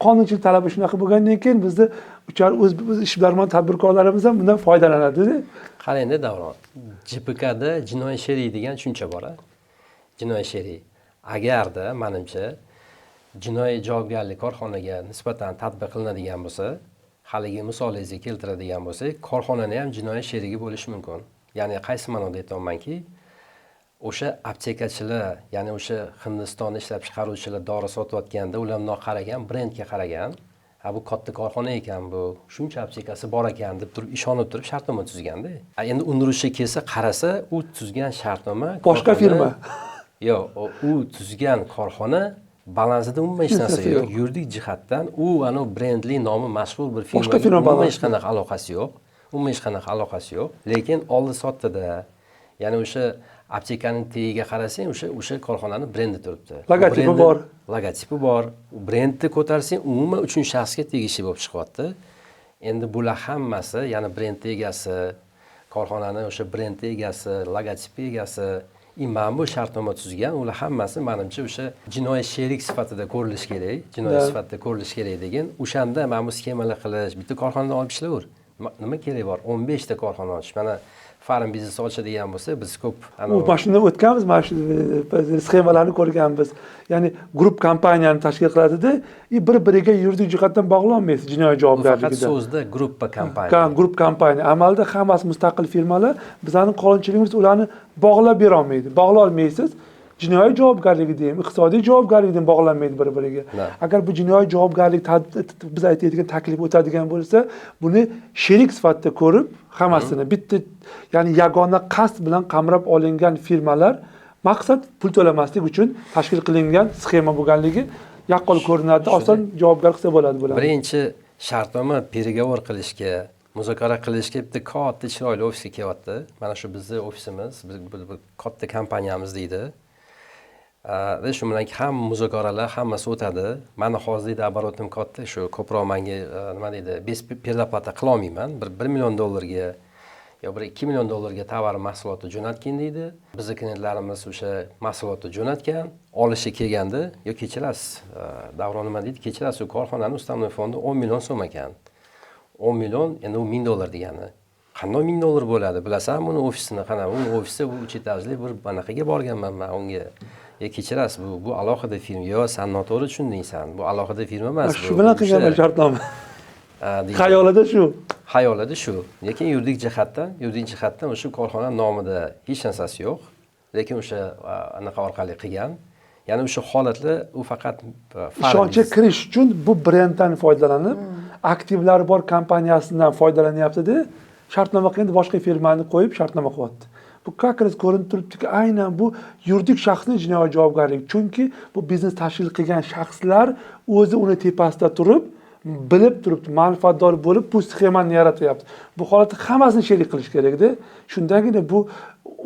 Qonunchilik talabi shunaqa bo'lgandan keyin bizda uchar o'z ishbilarmon tadbirkorlarimiz ham bundan foydalanadi-da. Qarang-da Davron, JPKda jinoiy sherik degan tushuncha bor. Jinoiy sherik. Agarda menimcha jinoiy javobgarlik korxonaga nisbatan tatbiq qilinadigan bo'lsa, haligi misolingizga keltiradigan bo'lsak, korxonani ham jinoiy sherigi bo'lishi mumkin. Ya'ni qaysi ma'noda aytayapmanki, o'sha aptekachilar, ya'ni o'sha Hindistonda ishlab chiqaruvchilar dori sotayotganda ularga qaragan, brendga qaragan, bu katta korxona ekan, bu shuncha aptekasi bor ekan deb turib ishonib turib shartnoma tuzganda. Endi undirishga kelsa, qarasa, u tuzgan shartnoma boshqa firma. Yo'q, u tuzgan korxona balansida umuman hech narsa yo'q. Yuridik jihatdan u brendli nomi mashhur bir Boshqa firmaga firma umuman balansi. hech qanaqa aloqasi yo'q. Umuman hech qanaqa aloqasi yo'q. Lekin oldi sotdida, ya'ni o'sha aptekaning tagiga qarasang, o'sha korxonaning brendi turibdi. Logotipi bor. Logotipi bor. Brendni ko'tarsang, umuman uchinchi shaxsga tegishli bo'lib chiqyapti. Endi bular hammasi, ya'ni brend egasi, korxonaning o'sha brend egasi, logotipi egasi, mana bu shartnoma tuzgan, ular hammasi menimcha o'sha jinoiy sherik sifatida ko'rilishi kerak, jinoiy sifatida ko'rilishi kerak degan. O'shanda mana bu sxemalar qilish, bitta korxonadan olib ishlayver. Nima kerak bor? 15 ta korxona ochish. Mana farm biznes ochadigan bo'lsa, biz ko'p mana shundan o'tganmiz, mana shu sxemalarni ko'rganmiz. Ya'ni guruh kompaniyani tashkil qiladida, bir-biriga yuridik jihatdan bog'lanmaysiz jinoiy javobgarligida. Faqat so'zda gruppa kompaniya. Guruh kompaniya. Amalda hammasi mustaqil firmalar. Bizning qonunchiligimiz ularni bog'lab bera olmaydi. Bog'lay olmaysiz. Jinoiy javobgarligida ham, iqtisodiy javobgarlikda ham bog'lanmaydi bir-biriga. Agar bu jinoiy javobgarlik biz aytadigan taklif o'tadigan bo'lsa, buni sherik sifatida ko'rib, hammasini bitta, ya'ni yagona qasd bilan qamrab olingan firmalar maqsad pul to'lamaslik uchun tashkil qilingan sxema bo'lganligi yaqqol ko'rinadi, oson javobgar qilsa bo'ladi bular. Birinchi shartnoma переговор qilishga, muzokara qilishga bitta katta chiroyli ofisga kelyapti. Mana shu bizning ofisimiz, biz katta kompaniyamiz deydi. Va shu bilan hamma muzokaralar hammasi o'tadi. Meni hozirda оборотim katta, shu ko'proq menga nima deydi, bez переплата qila olmayman. 1 million dollarga yo 2 million dollarga tovar mahsulotni jo'natgin deydi. Bizning klientlarimiz o'sha mahsulotni jo'natgan, olishi kelganda, yo kechirasiz. Davron nima deydi? Kechirasiz, u korxonaning ustavnoy fondi 10 million so'm ekan. 10 million endi u 1000 dollar degani. Qanday 1000 dollar bo'ladi? Bilasanmi uni ofisini? Qana, uni ofisi bu chetajli bir banaqaga borganman men unga. Kechirasiz, bu alohida firma. Yo, sen noto'g'ri tushundingsan. Bu alohida firma emas. Shu bilan qilgan shartnoma. Xayolida shu. Xayolida shu. Lekin yuridik jihatdan o'sha korxona nomida hech narsasi yo'q. Lekin o'sha anaqa orqali qilgan. Ya'ni o'sha holatlar u faqat ishonchga kirish uchun bu brenddan foydalanib, aktivlari bor kompaniyasidan foydalanyapti-da, shartnoma qilganda boshqa firmani qo'yib shartnoma qilyapti. Bu как раз ko'rinib turibdiki, aynan bu yuridik shaxsning jinoiy javobgarligi. Chunki bu biznes tashkil qilgan shaxslar o'zi uni tepasida turib, bilib turibdi, manfaatdor bo'lib bu sxemani yaratyapti. Bu holatda hammasini sherik qilish kerak-da. Shundagina bu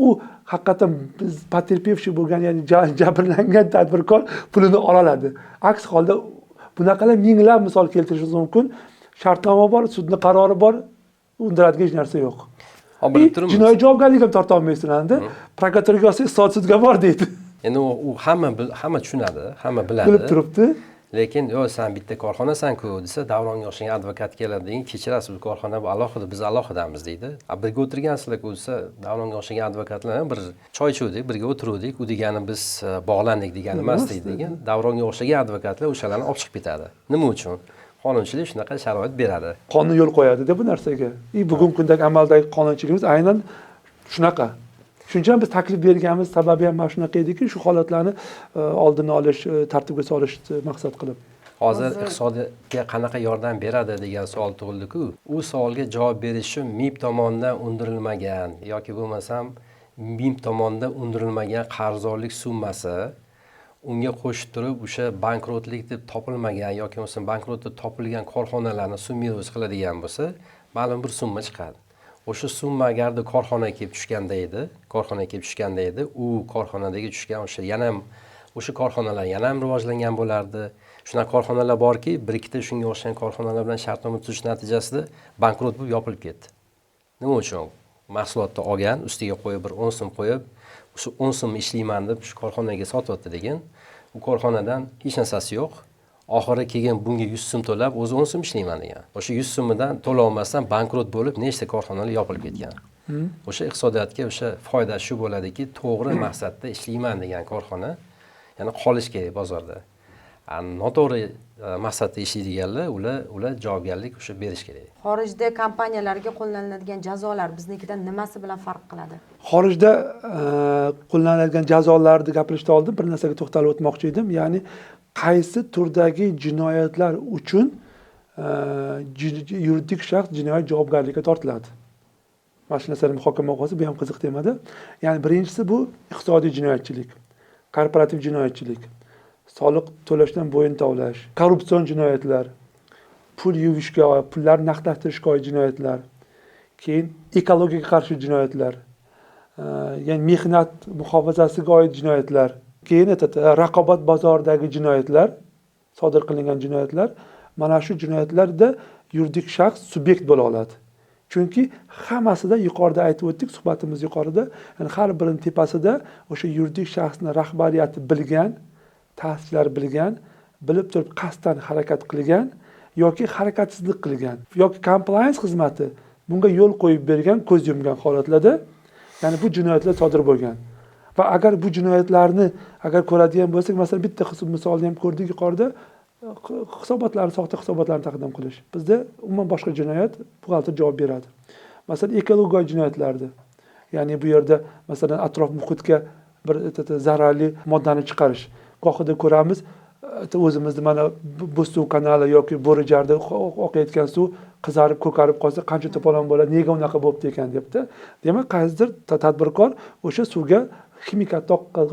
u haqiqatan biz poterpevshi bo'lgan, ya'ni jabrlangan tadbirkor pulini ola oladi. Aks holda bunaqalar minglab misol keltirishimiz mumkin. Shartnoma bor, sudning qarori bor, undiradigan hech narsa yo'q. Jinoiy javobgarlikka torta olmaysiz endi. Prokuraturga olsa, sudga bor deydi. Endi u hamma tushunadi, hamma biladi. Bilib turibdi. Lekin yo sen bitta korxonasan-ku desa, Davronga o'xshagan advokat keladi degan, kechirasiz, bu korxona bu alohida, biz alohidamiz deydi. Birga o'tirgansizlar-ku desa, Davronga o'xshagan advokatlar bir choy ichdik, birga o'tirdik, u degani biz bog'landik degani emas deydi degan. Davronga o'xshagan advokatlar o'shalarni olib chiqib ketadi. Nima uchun? Qonunchilik shunaqa sharoit beradi. Qonun yo'l qo'yadi-da bu narsaga. Bugungi kundagi amaldagi qonunchiligimiz aynan shunaqa. Shuning uchun biz taklif berganimiz sababi ham mana shunaqa ediki, shu holatlarni oldini olish, tartibga solish maqsad qilib. Hozir iqtisodiyotga qanaqa yordam beradi degan savol tug'ildi-ku. U savolga javob berish uchun MIB tomonidan undirilmagan yoki bo'lmasam MIB tomonidan undirilmagan qarzdorlik summasi unga qo'shib turib o'sha bankrotlik deb topilmagan yoki bo'lmasam bankrot deb topilgan korxonalarni summirovать qiladigan bo'lsa, ma'lum bir summa chiqadi. O'sha summa agarda korxonaga kelib tushganda edi, u korxonadagi tushgan o'sha yana ham o'sha korxonalar yana ham rivojlangan bo'lardi. Shunaqa korxonalar borki, bir ikkita shunga o'xshagan korxonalar bilan shartnoma tuzish natijasida bankrot bo'lib yopilib ketdi. Nima uchun? Mahsulotni olgan, ustiga qo'yib bir 10 so'm qo'yib, o'sha 10 so'm ishlayman deb shu korxonaga sotyapti degan. U korxonadan hech narsasi yo'q. Oxiri kelgan bunga 100 so'm to'lab, o'zi 10 so'm ishlayman degan. O'sha 100 so'midan to'la olmasdan bankrot bo'lib, nechta korxonalar yopilib ketgan. O'sha iqtisodiyotga o'sha foyda shu bo'ladiki, to'g'ri maqsadda ishlayman degan korxona, ya'ni qolish kerak bozorda. Noto'g'ri maqsadda ishlaydiganlar, ular javobgarlik o'sha berish kerak. Xorijda kompaniyalarga qo'llaniladigan jazolar biznikidan nimasi bilan farq qiladi? Xorijda qo'llaniladigan jazolarni gapirishdan oldin bir narsaga to'xtalib o'tmoqchi edim. Ya'ni qaysi turdagi jinoyatlar uchun yuridik shaxs jinoiy javobgarlikka tortiladi? Mana shu narsani muhokama qilsa, bu ham qiziq temada. Ya'ni birinchisi bu iqtisodiy jinoyatchilik. korporativ jinoyatchilik, soliq to'lashdan bo'yin tovlash, korrupsion jinoyatlar, pul yuvishga oid, pullarni naqdlashtirishga oid jinoyatlar, keyin ekologiyaga qarshi jinoyatlar, ya'ni mehnat muhofazasiga oid jinoyatlar, keyin raqobat bozoridagi jinoyatlar, sodir qilingan jinoyatlar, mana shu jinoyatlarda yuridik shaxs subyekt bo'la oladi. Chunki hammasida yuqorida aytib o'tdik, suhbatimiz yuqorida, ya'ni har birining tepasida o'sha yuridik shaxsning rahbariyati bilgan, ta'sischilar bilgan, bilib turib qasddan harakat qilgan yoki harakatsizlik qilgan yoki compliance xizmati bunga yo'l qo'yib bergan, ko'z yumgan holatlarda, ya'ni bu jinoyatlar sodir bo'lgan. Va agar bu jinoyatlarni agar ko'radigan bo'lsak, masalan bitta misolni ham ko'rdik yuqorida, soxta hisobotlarni taqdim qilish. Bizda umuman boshqa jinoyat, buxgalter javob beradi. Masalan, ekologik jinoyatlarda, ya'ni bu yerda masalan atrof muhitga bir zararli moddani chiqarish. Gohida ko'ramiz, o'zimizda mana Bo'zsuv kanali yoki Bo'rijarda oqayotgan suv qizarib, ko'karib qolsa qancha to'polon bo'ladi, nega unaqa bo'libdi ekan debdi. Demak, qaysidir tadbirkor o'sha suvga ximikat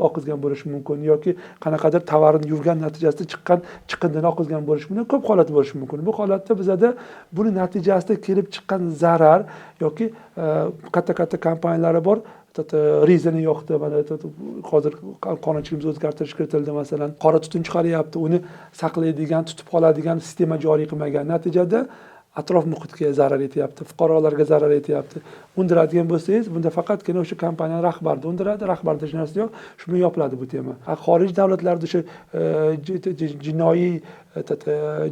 oqizgan bo'lishi mumkin yoki qanaqadir tovarni yurgan natijasida chiqqan chiqindini oqizgan bo'lishi mumkin, ko'p holat bo'lishi mumkin. Bu holatda bizada buni natijasida kelib chiqqan zarar yoki katta kompaniyalari bor, rizani yoqdi, mana hozir qonunchiligimiz o'zgartirish kiritildi, masalan qora tutun chiqaryapti, uni saqlaydigan, tutib qoladigan sistema joriy qilmagan, natijada atrof muhitga zarar yetyapti, fuqarolarga zarar yetyapti. Undiradigan bo'lsangiz, bunda faqatgina o'sha kompaniya rahbarida undiradi, rahbarda hech narsa yo'q, shu bilan yopiladi bu tema. Xorij davlatlarda o'sha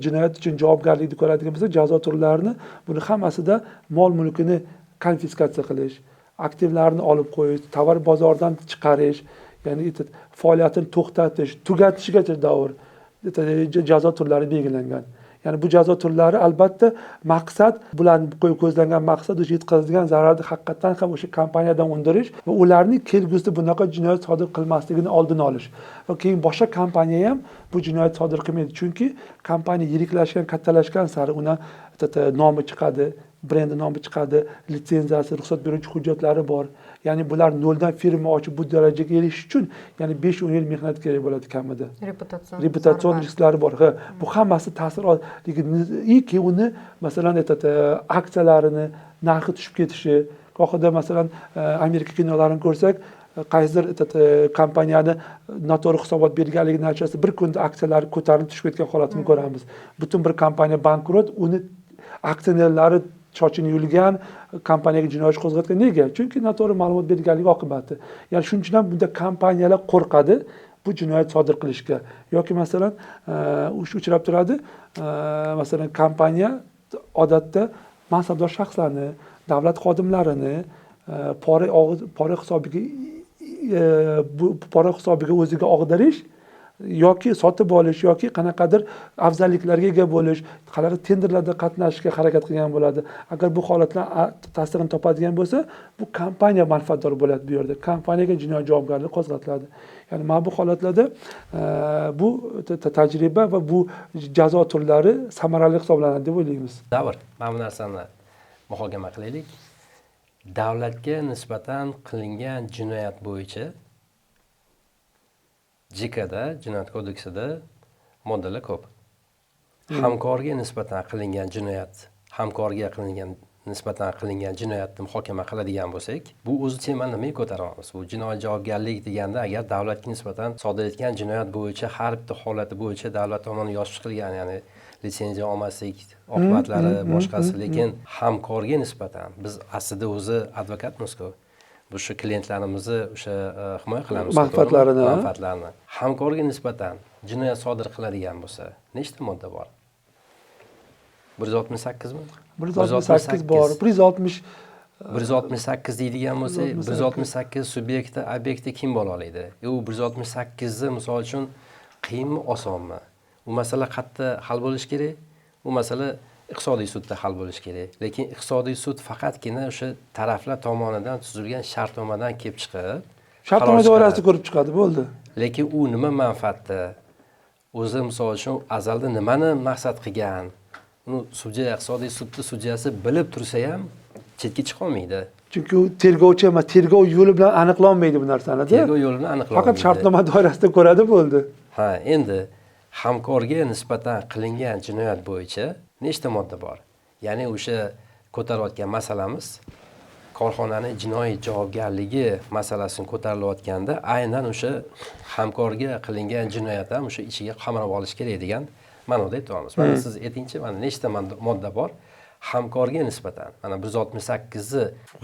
jinoyat uchun javobgarlikni ko'radigan bo'lsak, jazo turlarini, buni hammasida mol mulkini konfiskatsiya qilish, aktivlarni olib qo'yish, tovar bozordan chiqarish, ya'ni faoliyatini to'xtatish, tugatishigacha davr jazo turlari belgilangan. Ya'ni bu jazo turlari albatta maqsad bilan ko'zlangan maqsad o'sha yetkazilgan zararni haqiqatan ham o'sha kompaniyadan undirish va ularning kelgusida bunaqa jinoyat sodir qilmasligini oldini olish. Va keyin boshqa kompaniya ham bu jinoyat sodir qilmaydi. Chunki kompaniya yiriklashgan, kattalashgan sari uni nomi chiqadi, brendi nomi chiqadi, litsenziyasi, ruxsat beruvchi hujjatlari bor. Ya'ni bular noldan firma ochib bu darajaga erishish uchun, ya'ni 5-10 yil mehnat kerak bo'ladi kamida. Reputasion risklari bor. Bu hammasi ta'sir oladi. Uni masalan aksiyalarini narxi tushib ketishi, gohida masalan Amerika kinolarini ko'rsak, qaysidir kompaniyani noto'g'ri hisobot berganligi natijasida bir kunda aksiyalari ko'tarilib tushib ketgan holatini ko'ramiz. Butun bir kompaniya bankrot, uni aksionerlari chochini yulgan, kompaniyaga jinoyat ish qo'zg'atgan. Nega? Chunki noto'g'ri ma'lumot berganligi oqibati. Ya'ni shuning uchun ham bunda kompaniyalar qo'rqadi bu jinoyat sodir qilishga. Yoki masalan uchrab turadi, masalan kompaniya odatda mansabdor shaxslarni, davlat xodimlarini pora hisobiga o'ziga og'dirish yoki sotib olish yoki qanaqadir afzalliklarga ega bo'lish, qanaqa tenderlarda qatnashishga harakat qilgan bo'ladi. Agar bu holatlar tasdig'ini topadigan bo'lsa, bu kompaniya manfaatdor bo'ladi bu yerda. Kompaniyaga jinoiy javobgarlik qo'zg'atiladi. Ya'ni mana bu holatlarda bu tajriba va bu jazo turlari samarali hisoblanadi deb o'ylaymiz. Davr, mana bu narsani muhokama qilaylik. Davlatga nisbatan qilingan jinoyat bo'yicha JKda, Jinoyat kodeksida moddalar ko'p. Hamkorga nisbatan qilingan jinoyat, hamkorga nisbatan qilingan jinoyatni muhokama qiladigan bo'lsak, bu o'zi temani nimaga ko'taramiz? Bu jinoiy javobgarlik deganda agar davlatga nisbatan sodir etgan jinoyat bo'yicha har bitta holati bo'yicha davlat tomonidan yozib chiqilgan, ya'ni litsenziya olmaslik oqibatlari boshqasi, lekin hamkorga nisbatan biz aslida o'zi advokatmiz-ku. Bu shu klientlarimizni o'sha himoya qilamiz, manfaatlarini. Hamkorga nisbatan jinoyat sodir qiladigan bo'lsa, nechta modda bor? 168 mi? 168 bor. 168 deydigan bo'lsa, 168 subyekti, obyekti kim bo'la oladi? U 168 ni misol uchun qiyinmi, osonmi? Bu masala qayerda hal bo'lishi kerak? Bu masala iqtisodiy sudda hal bo'lishi kerak. Lekin iqtisodiy sud faqatgina o'sha taraflar tomonidan tuzilgan shartnomadan kelib chiqib, shartnoma doirasida ko'rib chiqadi, bo'ldi. Lekin u nima manfaatda? O'zi misol uchun azalda nimani maqsad qilgan? Uni sudya, iqtisodiy sudda sudyasi bilib tursa ham chetga chiqolmaydi. Chunki u tergovchi emas, tergov yo'li bilan aniqlanmaydi bu narsani-da. Tergov yo'lini aniqlolmaydi. Faqat shartnoma doirasida ko'radi bo'ldi. Ha, endi hamkorga nisbatan qilingan jinoyat bo'yicha nechta modda bor? Ya'ni o'sha ko'tarayotgan masalamiz korxonaning jinoiy javobgarligi masalasini ko'tarilayotganda aynan o'sha hamkorga qilingan jinoyat ham o'sha ichiga qamrab olish kerak degan ma'noda aytyapmiz. Mana siz aytingchi, mana nechta modda bor hamkorga nisbatan? Mana 168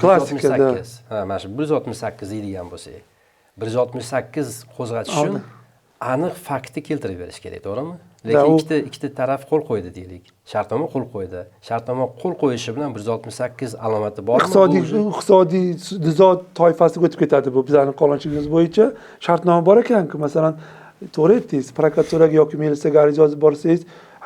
168. Ha, mana shu 168 deydigan bo'lsak, 168 qo'zg'atish uchun aniq faktni keltirib berish kerak, to'g'rimi? Lekin ikkita taraf qo'l qo'ydi deylik. Shartnoma qo'l qo'ydi. Shartnoma qo'l qo'yishi bilan 168 alomati bormi? Iqtisodiy nizo toifasiga o'tib ketadi bu. Bizning qonunchiligimiz bo'yicha shartnoma bor ekan-ku. Masalan, to'g'ri aytdingiz, prokuraturaga yoki militsiyaga ariza yozib borsangiz,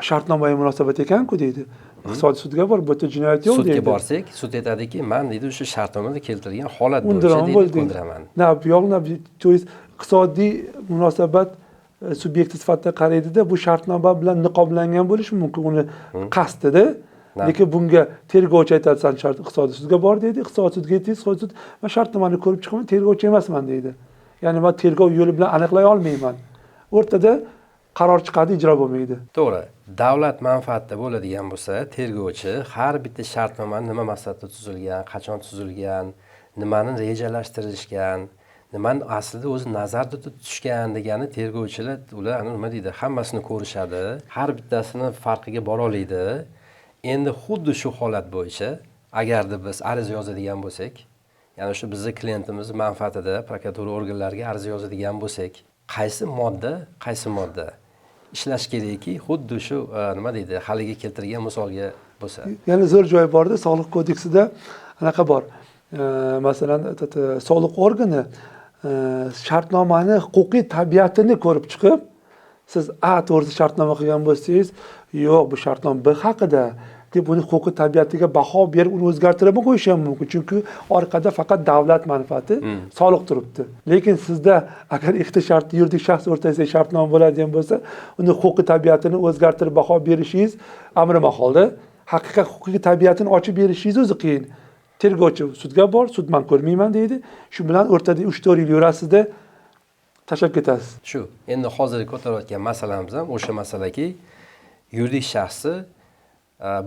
shartnomaga munosabat ekan-ku deydi. Iqtisodiy sudga bor, bu yerda jinoyat yo'q deydi. Sudga borsak, sud aytadiki, men deydi o'sha shartnomada keltirilgan holat bo'yicha deydi ko'ndiraman. Na bu yo'q, na bu iqtisodiy munosabat subyekti sifatida qaraydi-da, bu shartnoma bilan niqoblangan bo'lishi mumkin, uni qasdida. Lekin bunga tergovchi aytadi, sen iqtisodiy sudga bor deydi, iqtisodiy sudga aytdingiz, iqtisodiy sud men shartnomani ko'rib chiqaman, tergovchi emasman deydi. Ya'ni men tergov yo'li bilan aniqlay olmayman. O'rtada qaror chiqadi, ijro bo'lmaydi. To'g'ri. Davlat manfaatida bo'ladigan bo'lsa, tergovchi har bitta shartnomani nima maqsadda tuzilgan, qachon tuzilgan, nimani rejalashtirishgan, nimani aslida o'zi nazarda tutishgan degani tergovchilar ular nima deydi, hammasini ko'rishadi, har bittasini farqiga bora oladi. Endi xuddi shu holat bo'yicha agarda biz ariza yozadigan bo'lsak, ya'ni o'sha bizning klientimiz manfaatida prokuratura organlariga ariza yozadigan bo'lsak, qaysi modda ishlash kerakki, xuddi shu nima deydi, haligi keltirgan misolga bo'lsa. Ya'ni zo'r joyi borda, Soliq kodeksida anaqa bor. Masalan, soliq organi shartnomani huquqiy tabiatini ko'rib chiqib, siz A to'g'risida shartnoma qilgan bo'lsangiz, yo'q, bu shartnoma B haqida deb uni huquqiy tabiatiga baho berib, uni o'zgartirib qo'yish ham mumkin. Chunki orqada faqat davlat manfaati soliq turibdi. Lekin sizda agar ikkita shart yuridik shaxs o'rtasida shartnoma bo'ladigan bo'lsa, uni huquqiy tabiatini o'zgartirib baho berishingiz amri maholda. Haqiqiy huquqiy tabiatini ochib berishingiz o'zi qiyin. Tergovchi sudga bor, sud men ko'rmayman deydi. Shu bilan o'rtada 3-4 yil yurasizda tashlab ketasiz. Shu. Endi hozir ko'tarayotgan masalamiz ham o'sha masalaki, yuridik shaxsi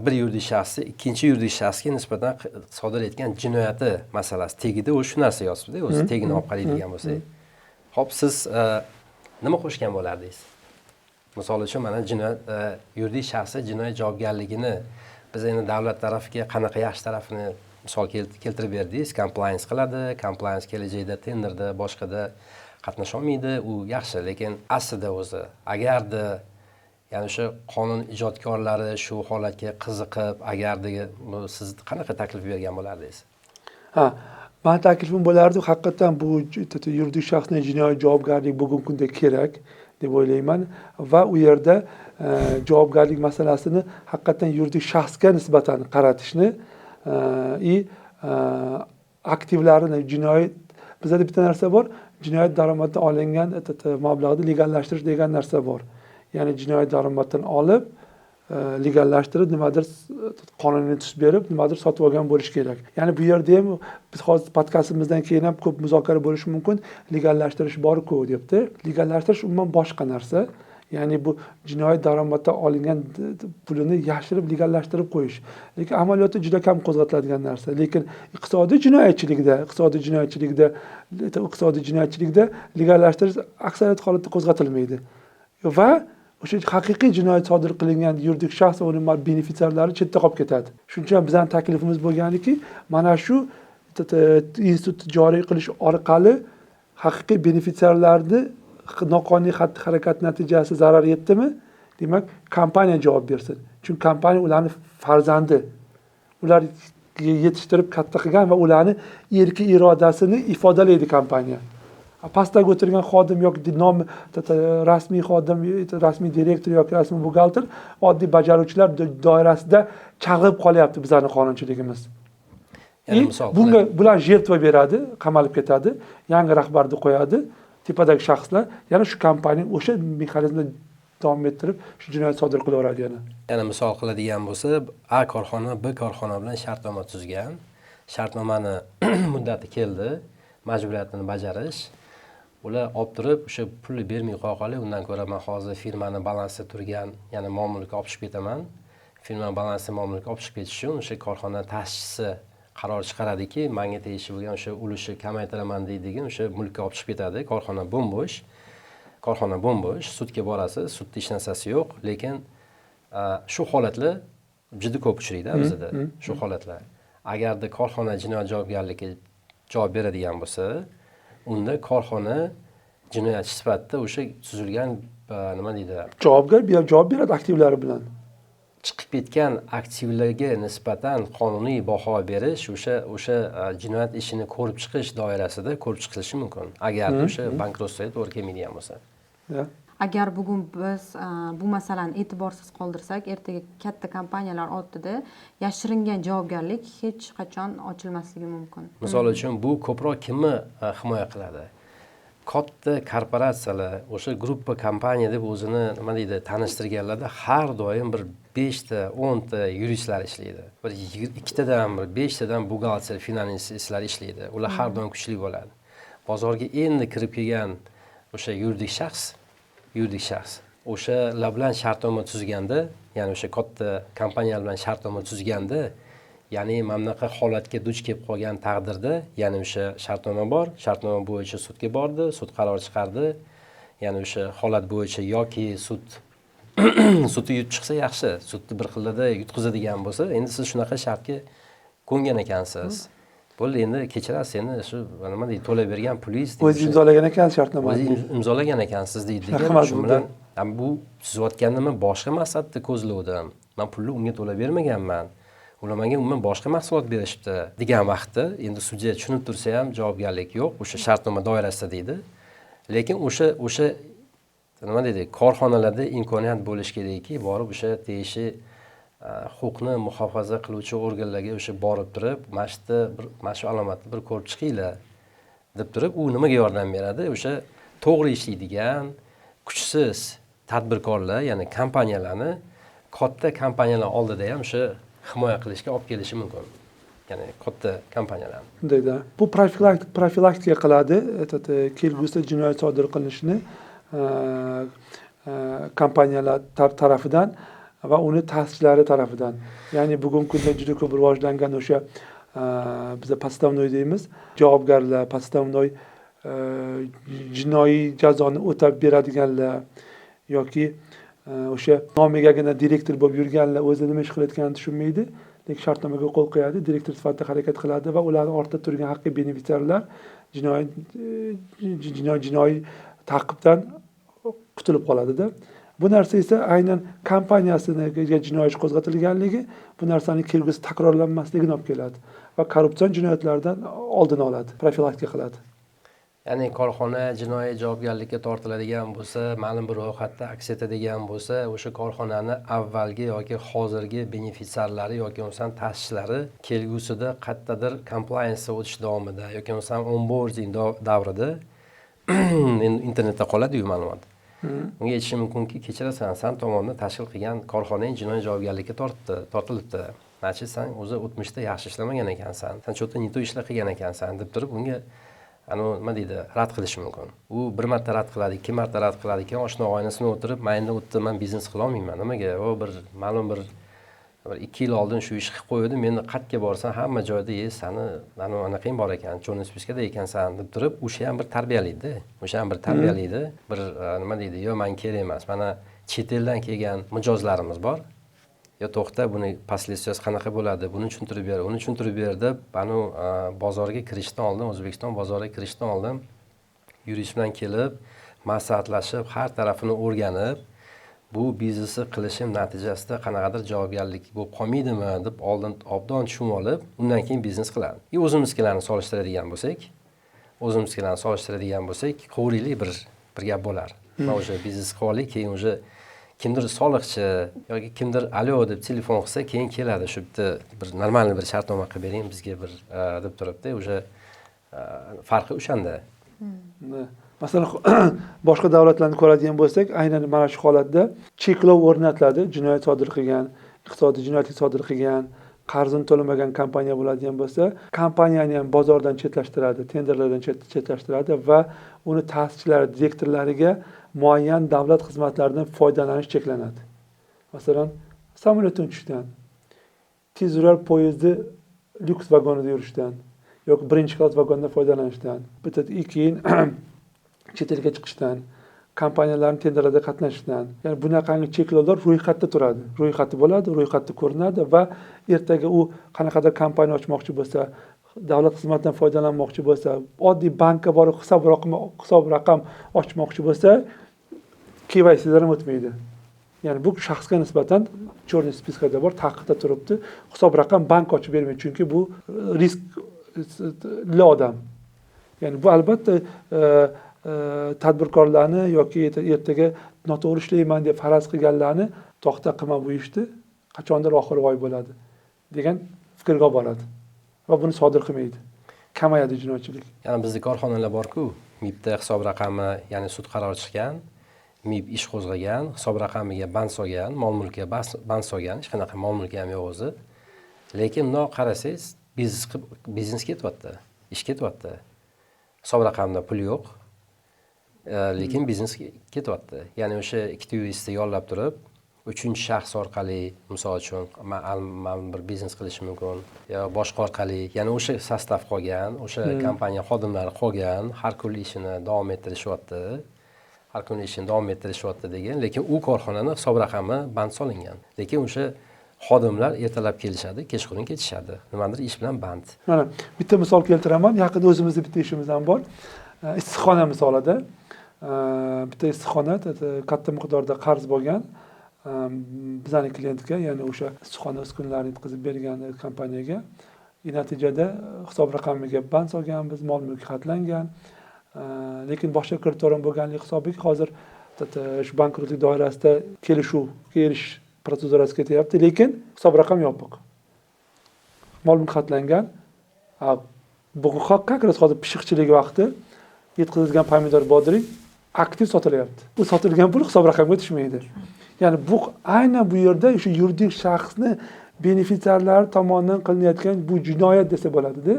bir yuridik shaxsi ikkinchi yuridik shaxsga nisbatan sodir etgan jinoyati masalasi tegida o'sha narsa yozibdi, o'zi tegini olib qaraydigan bo'lsak. Xo'p, siz nima qo'shgan bo'lardingiz? Misol uchun mana yuridik shaxsi jinoyat javobgarligini biz endi davlat tarafiga qanaqa yaxshi tarafini misol keltirib berdingiz, compliance qiladi, compliance kelajakda tenderda, boshqada qatnasha olmaydi, u yaxshi, lekin aslida o'zi agarda ya'ni o'sha qonun ijodkorlari shu holatga qiziqib, agarda siz qanaqa taklif bergan bo'lardingiz? Ha, men taklifim bo'lardi, haqiqatan bu yuridik shaxsning jinoiy javobgarligi bugungi kunda kerak deb o'ylayman va u yerda javobgarlik masalasini haqiqatan yuridik shaxsga nisbatan qaratishni aktivlarini jinoyat bizda bitta narsa bor, jinoyat daromadidan olingan mablag'ni legallashtirish degan narsa bor. Ya'ni jinoyat daromaddan olib, legallashtirib, nimadir qonuniy tus berib, nimadir sotib olgan bo'lish kerak. Ya'ni bu yerda ham biz hozir podkastimizdan keyin ham ko'p muzokara bo'lishi mumkin, legallashtirish bor-ku debdi. Legallashtirish umuman boshqa narsa. Ya'ni bu jinoyat daromaddan olingan pulini yashirib legallashtirib qo'yish. Lekin amaliyotda juda kam qo'zg'atiladigan narsa. Lekin iqtisodiy jinoyatchilikda legallashtirish aksariyat holatda qo'zg'atilmaydi. Va o'sha haqiqiy jinoyat sodir qilingan yuridik shaxs va uning benefitsiarlari chetda qolib ketadi. Shuning uchun bizning taklifimiz bo'lganiki, mana shu institut joriy qilish orqali haqiqiy benefitsiarlarni noqonuniy xatti-harakat natijasi zarar yetdimi, demak, kompaniya javob bersin. Chunki kompaniya ularning farzandi. Ular yetishtirib katta qilgan va ularning erki irodasini ifodalaydi kompaniya. Pastdagi o'tirgan xodim yoki rasmiy xodim, rasmiy direktor yoki rasmiy buxgalter oddiy bajaruvchilar doirasida chalg'ib qolyapti bizning qonunchiligimiz. Bunga bular jertva beradi, qamalib ketadi, yangi rahbarni qo'yadi, tepadagi shaxslar yana shu kompaniya o'sha mexanizmni davom ettirib shu jinoyat sodir qilaveradi yana. Yana misol qiladigan bo'lsa, A korxona B korxona bilan shartnoma tuzgan. shartnomani muddati keldi, majburiyatini bajarish. Ular olib turib, o'sha pulni bermay qo'ya qolib, undan ko'ra men hozir firmani balansida turgan, ya'ni mol-mulkni olib chiqib ketaman. Firma balansi mol-mulkni olib chiqib ketish uchun o'sha korxona ta'sischisi qaror chiqaradiki, menga tegishli bo'lgan o'sha ulushni kamaytiraman deydigan o'sha mulkni olib chiqib ketadi. Korxona bo'm-bo'sh, sudga borasiz, sudda hech narsasi yo'q, lekin shu holatlar juda ko'p uchraydi bizda, shu holatlar. Agarda korxona jinoyat javobgarligiga javob beradigan bo'lsa, unda korxona jinoyatchi sifatida o'sha tuzilgan nima deydi? Javobgar javob beradi aktivlari bilan. Chiqib ketgan aktivlarga nisbatan qonuniy baho berish o'sha jinoyat ishini ko'rib chiqish doirasida ko'rib chiqilishi mumkin. Agar o'sha bankrotlikka to'g'ri kelmaydigan bo'lsa. Agar bugun biz bu masalani e'tiborsiz qoldirsak, ertaga katta kompaniyalar oldida yashiringan javobgarlik hech qachon ochilmasligi mumkin. Misol uchun bu ko'proq kimni himoya qiladi? Katta korporatsiyalar, o'sha gruppa kompaniya deb o'zini nima deydi, tanishtirganlarda har doim bir 5 ta, 10 ta yuristlar ishlaydi. Bir 2 tadan, bir 5 tadan buxgalter, finansistlar ishlaydi. Ular har doim kuchli bo'ladi. Bozorga endi kirib kelgan o'sha yuridik shaxs o'shalar bilan shartnoma tuzganda, ya'ni o'sha katta kompaniyalar bilan shartnoma tuzganda, ya'ni mamlaqa holatga duch kelib qolgan taqdirda, ya'ni o'sha shartnoma bor, shartnoma bo'yicha sudga bordi, sud qaror chiqardi, ya'ni o'sha holat bo'yicha yoki sudni yutib chiqsa yaxshi, sudni bir xilda yutqizadigan bo'lsa, endi siz shunaqa shartga ko'ngan ekansiz. Bo'ldi, endi kechirasiz, endi shu nima deydi, to'lab bergan pulingiz deydi. O'zingiz imzolagan ekansiz shartnomani. O'zingiz imzolagan ekansiz deydi. Shu bilan bu tuzayotganni men boshqa maqsadda ko'zlovdim. Men pulni unga to'lab bermaganman. Ular menga umuman boshqa mahsulot berishibdi degan vaqtda endi sudya tushunib tursa ham javobgarlik yo'q, o'sha shartnoma doirasida deydi. Lekin o'sha nima deydi, korxonalarda imkoniyat bo'lish kerakki, borib o'sha tegishli huquqni muhofaza qiluvchi organlarga o'sha borib turib, mana shu alomatni bir ko'rib chiqinglar deb turib, u nimaga yordam beradi? O'sha to'g'ri ishlaydigan, kuchsiz tadbirkorlar, ya'ni kompaniyalarni katta kompaniyalar oldida ham o'sha himoya qilishga olib kelishi mumkin. Ya'ni katta kompaniyalar. Shundayda. Bu profilaktika qiladi, kelgusida jinoyat sodir qilinishini kompaniyalar tarafidan va uni ta'sischilari tarafidan. Ya'ni bugungi kunda juda ko'p rivojlangan o'sha biz podstavnoy deymiz, javobgarlar, podstavnoy jinoiy jazoni o'tab beradiganlar yoki o'sha nomigagina direktor bo'lib yurganlar o'zi nima ish qilayotganini tushunmaydi, lekin shartnomaga qo'l qo'yadi, direktor sifatida harakat qiladi va ularning ortida turgan haqiqiy benefitsiarlar jinoiy ta'qibdan qutulib qoladida. Bu narsa esa aynan kompaniyasiga jinoyat qo'zg'atilganligi bu narsaning kelgusi takrorlanmasligini olib keladi va korrupsion jinoyatlardan oldini oladi, profilaktika qiladi. Ya'ni korxona jinoiy javobgarlikka tortiladigan bo'lsa, ma'lum bir ro'yxatda aks etadigan bo'lsa, o'sha korxonani avvalgi yoki hozirgi benefitsiarlari yoki bo'lmasam ta'sischilari kelgusida qayerdadir compliance o'tish davomida yoki bo'lmasam onboarding davrida internetda qoladi-yu ma'lumot. Unga aytishi mumkinki, kechirasan, sen tomonidan tashkil qilgan korxonang jinoiy javobgarlikka tortilibdi. Mana sen o'zi o'tmishda yaxshi ishlamagan ekansan, sen cho'ta neto ishlar qilgan ekansan deb turib unga nima deydi, rad qilish mumkin. U bir marta rad qiladi, 2 marta rad qiladi, keyin oshna oynasini o'tirib, men endi u yerda men biznes qila olmayman. Nimaga? O bir ma'lum bir 2 yil oldin shu ishni qilib qo'ydim, endi qayerga borsam hamma joyda sani anaqang bor ekan, cho'ni spiskada ekansan deb turib, o'sha ham bir tarbiyalaydi. O'sha ham bir tarbiyalaydi. Bir nima deydi, yo men kerak emas. Mana chet eldan kelgan mijozlarimiz bor. Yo to'xta, buni последствияsi qanaqa bo'ladi? Buni tushuntirib ber, uni tushuntirib ber deb, bozorga kirishdan oldin, O'zbekiston bozoriga kirishdan oldin yurist bilan kelib, maslahatlashib, har tarafini o'rganib, bu biznesni qilishim natijasida qanaqadir javobgarlik bo'lib qolmaydimi deb oldin obdon tushunib olib, undan keyin biznes qiladi. O'zimizkilarni solishtiradigan bo'lsak, qo'riylik bir gap bo'lar. Men o'sha biznes qilib olay, keyin o'sha kimdir soliqchi yoki kimdir alo deb telefon qilsa, keyin keladi, shu bitta bir normal bir shartnoma qilib bering bizga bir deb turibdi. O'sha farqi o'shanda. Masalan, boshqa davlatlarni ko'radigan bo'lsak, aynan mana shu holatda cheklov o'rnatiladi. Jinoyat sodir qilgan, iqtisodiy jinoyatlik sodir qilgan qarzini to'lamagan kompaniya bo'ladigan bo'lsa, kompaniyani ham bozordan chetlashtiradi, tenderlardan chetlashtiradi va uni ta'sischilari, direktorlariga muayyan davlat xizmatlaridan foydalanish cheklanadi. Masalan, samolyotdan tushishdan, tezyurar poyezdi lyuks vagonida yurishdan yoki birinchi klass vagondan foydalanishdan, keyin chet elga chiqishdan, kompaniyalarning tenderlarda qatnashishdan, ya'ni bunaqangi cheklovlar ro'yxatda turadi. Ro'yxati bo'ladi, ro'yxatda ko'rinadi va ertaga u qanaqadir kompaniya ochmoqchi bo'lsa, davlat xizmatidan foydalanmoqchi bo'lsa, oddiy bankka borib hisob raqam ochmoqchi bo'lsa, KYC'dan ham o'tmaydi. Ya'ni bu shaxsga nisbatan черный spiskada bor, taqiqda turibdi. Hisob raqam bank ochib bermaydi, chunki bu riskli odam. Ya'ni bu albatta tadbirkorlarni yoki ertaga noto'g'ri ishlayman deb faraz qilganlarni to'xta qilma bu ishni, qachondir oxiri voy bo'ladi degan fikrga olib boradi va buni sodir qilmaydi. Kamayadi jinoyatchilik. Ya'ni bizda korxonalar bor-ku, MIBda hisob raqami, ya'ni sud qarori chiqqan, MIB ish qo'zg'agan, hisob raqamiga band solgan, mol mulkiga band solgan, hech qanaqa mol mulki ham yo'q o'zi. Lekin bundoq qarasangiz, biznes ketyapti, ish ketyapti. Hisob raqamida pul yo'q. Lekin biznes ketyapti. Ya'ni o'sha ikkita yuristni yollab turib, uchinchi shaxs orqali, misol uchun, men bir biznes qilishim mumkin, yo boshqa orqali, ya'ni o'sha sostav qolgan, o'sha kompaniya xodimlari qolgan, har kun ishini davom ettirishyapti. Har kun ishini davom ettirishyapti degan, lekin u korxonaning hisob raqami band solingan. Lekin o'sha xodimlar ertalab kelishadi, kechqurun ketishadi. Nimadir ish bilan band. Mana bitta misol keltiraman. Yaqinda o'zimizda bitta ishimiz ham bor. Issiqxona misolida. Bitta issiqxona katta miqdorda qarz bo'lgan. Bizning klientga, ya'ni o'sha issiqxona uskunalarini yetkazib bergan kompaniyaga natijada hisob raqamiga band solganmiz, mol mulki xatlangan. Lekin boshqa kreditorim bo'lganligi hisobiga hozir shu bankrotlik doirasida kelishuvga erishish protsedurasi ketyapti, lekin hisob raqam yopiq. Mol mulk xatlangan. Bugun hozir pishiqchilik vaqti yetkazilgan pomidor bodring aktiv sotilyapti. Bu sotilgan pul hisob raqamga tushmaydi. Ya'ni bu aynan bu yerda o'sha yuridik shaxsni benefitsiarlari tomonidan qilinayotgan bu jinoyat desa bo'ladi-da.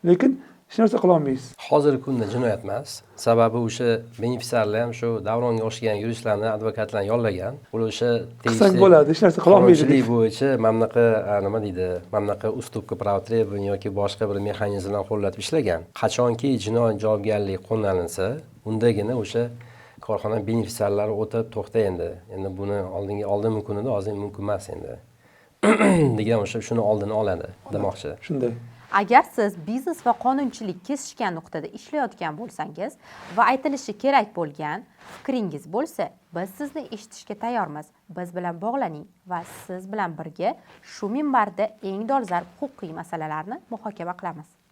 Lekin hech narsa qila olmaysiz. Hozirgi kunda jinoyat emas. Sababi o'sha benefitsiarlar ham shu davronga o'xshagan yuristlarni, advokatlarni yollagan. Ular o'sha qilsang bo'ladi, hech narsa qila olmaydi. Qonunchilik bo'yicha mamlaqa nima deydi? Mamlaqa ustupka право требования yoki boshqa bir mexanizmdan qo'llatib ishlagan. Qachonki jinoyat javobgarligi qo'llanilsa, undagina o'sha korxona benefitsiarlari o'tab to'xta endi. Endi buni oldin mumkin edi, hozir mumkin emas endi. degan o'sha shuni oldini oladi demoqchi. Shunday. Agar siz biznes va qonunchilik kesishgan nuqtada ishlayotgan bo'lsangiz va aytilishi kerak bo'lgan fikringiz bo'lsa, biz sizni eshitishga tayyormiz. Biz bilan bog'laning va siz bilan birga shu minbarda eng dolzarb huquqiy masalalarni muhokama qilamiz.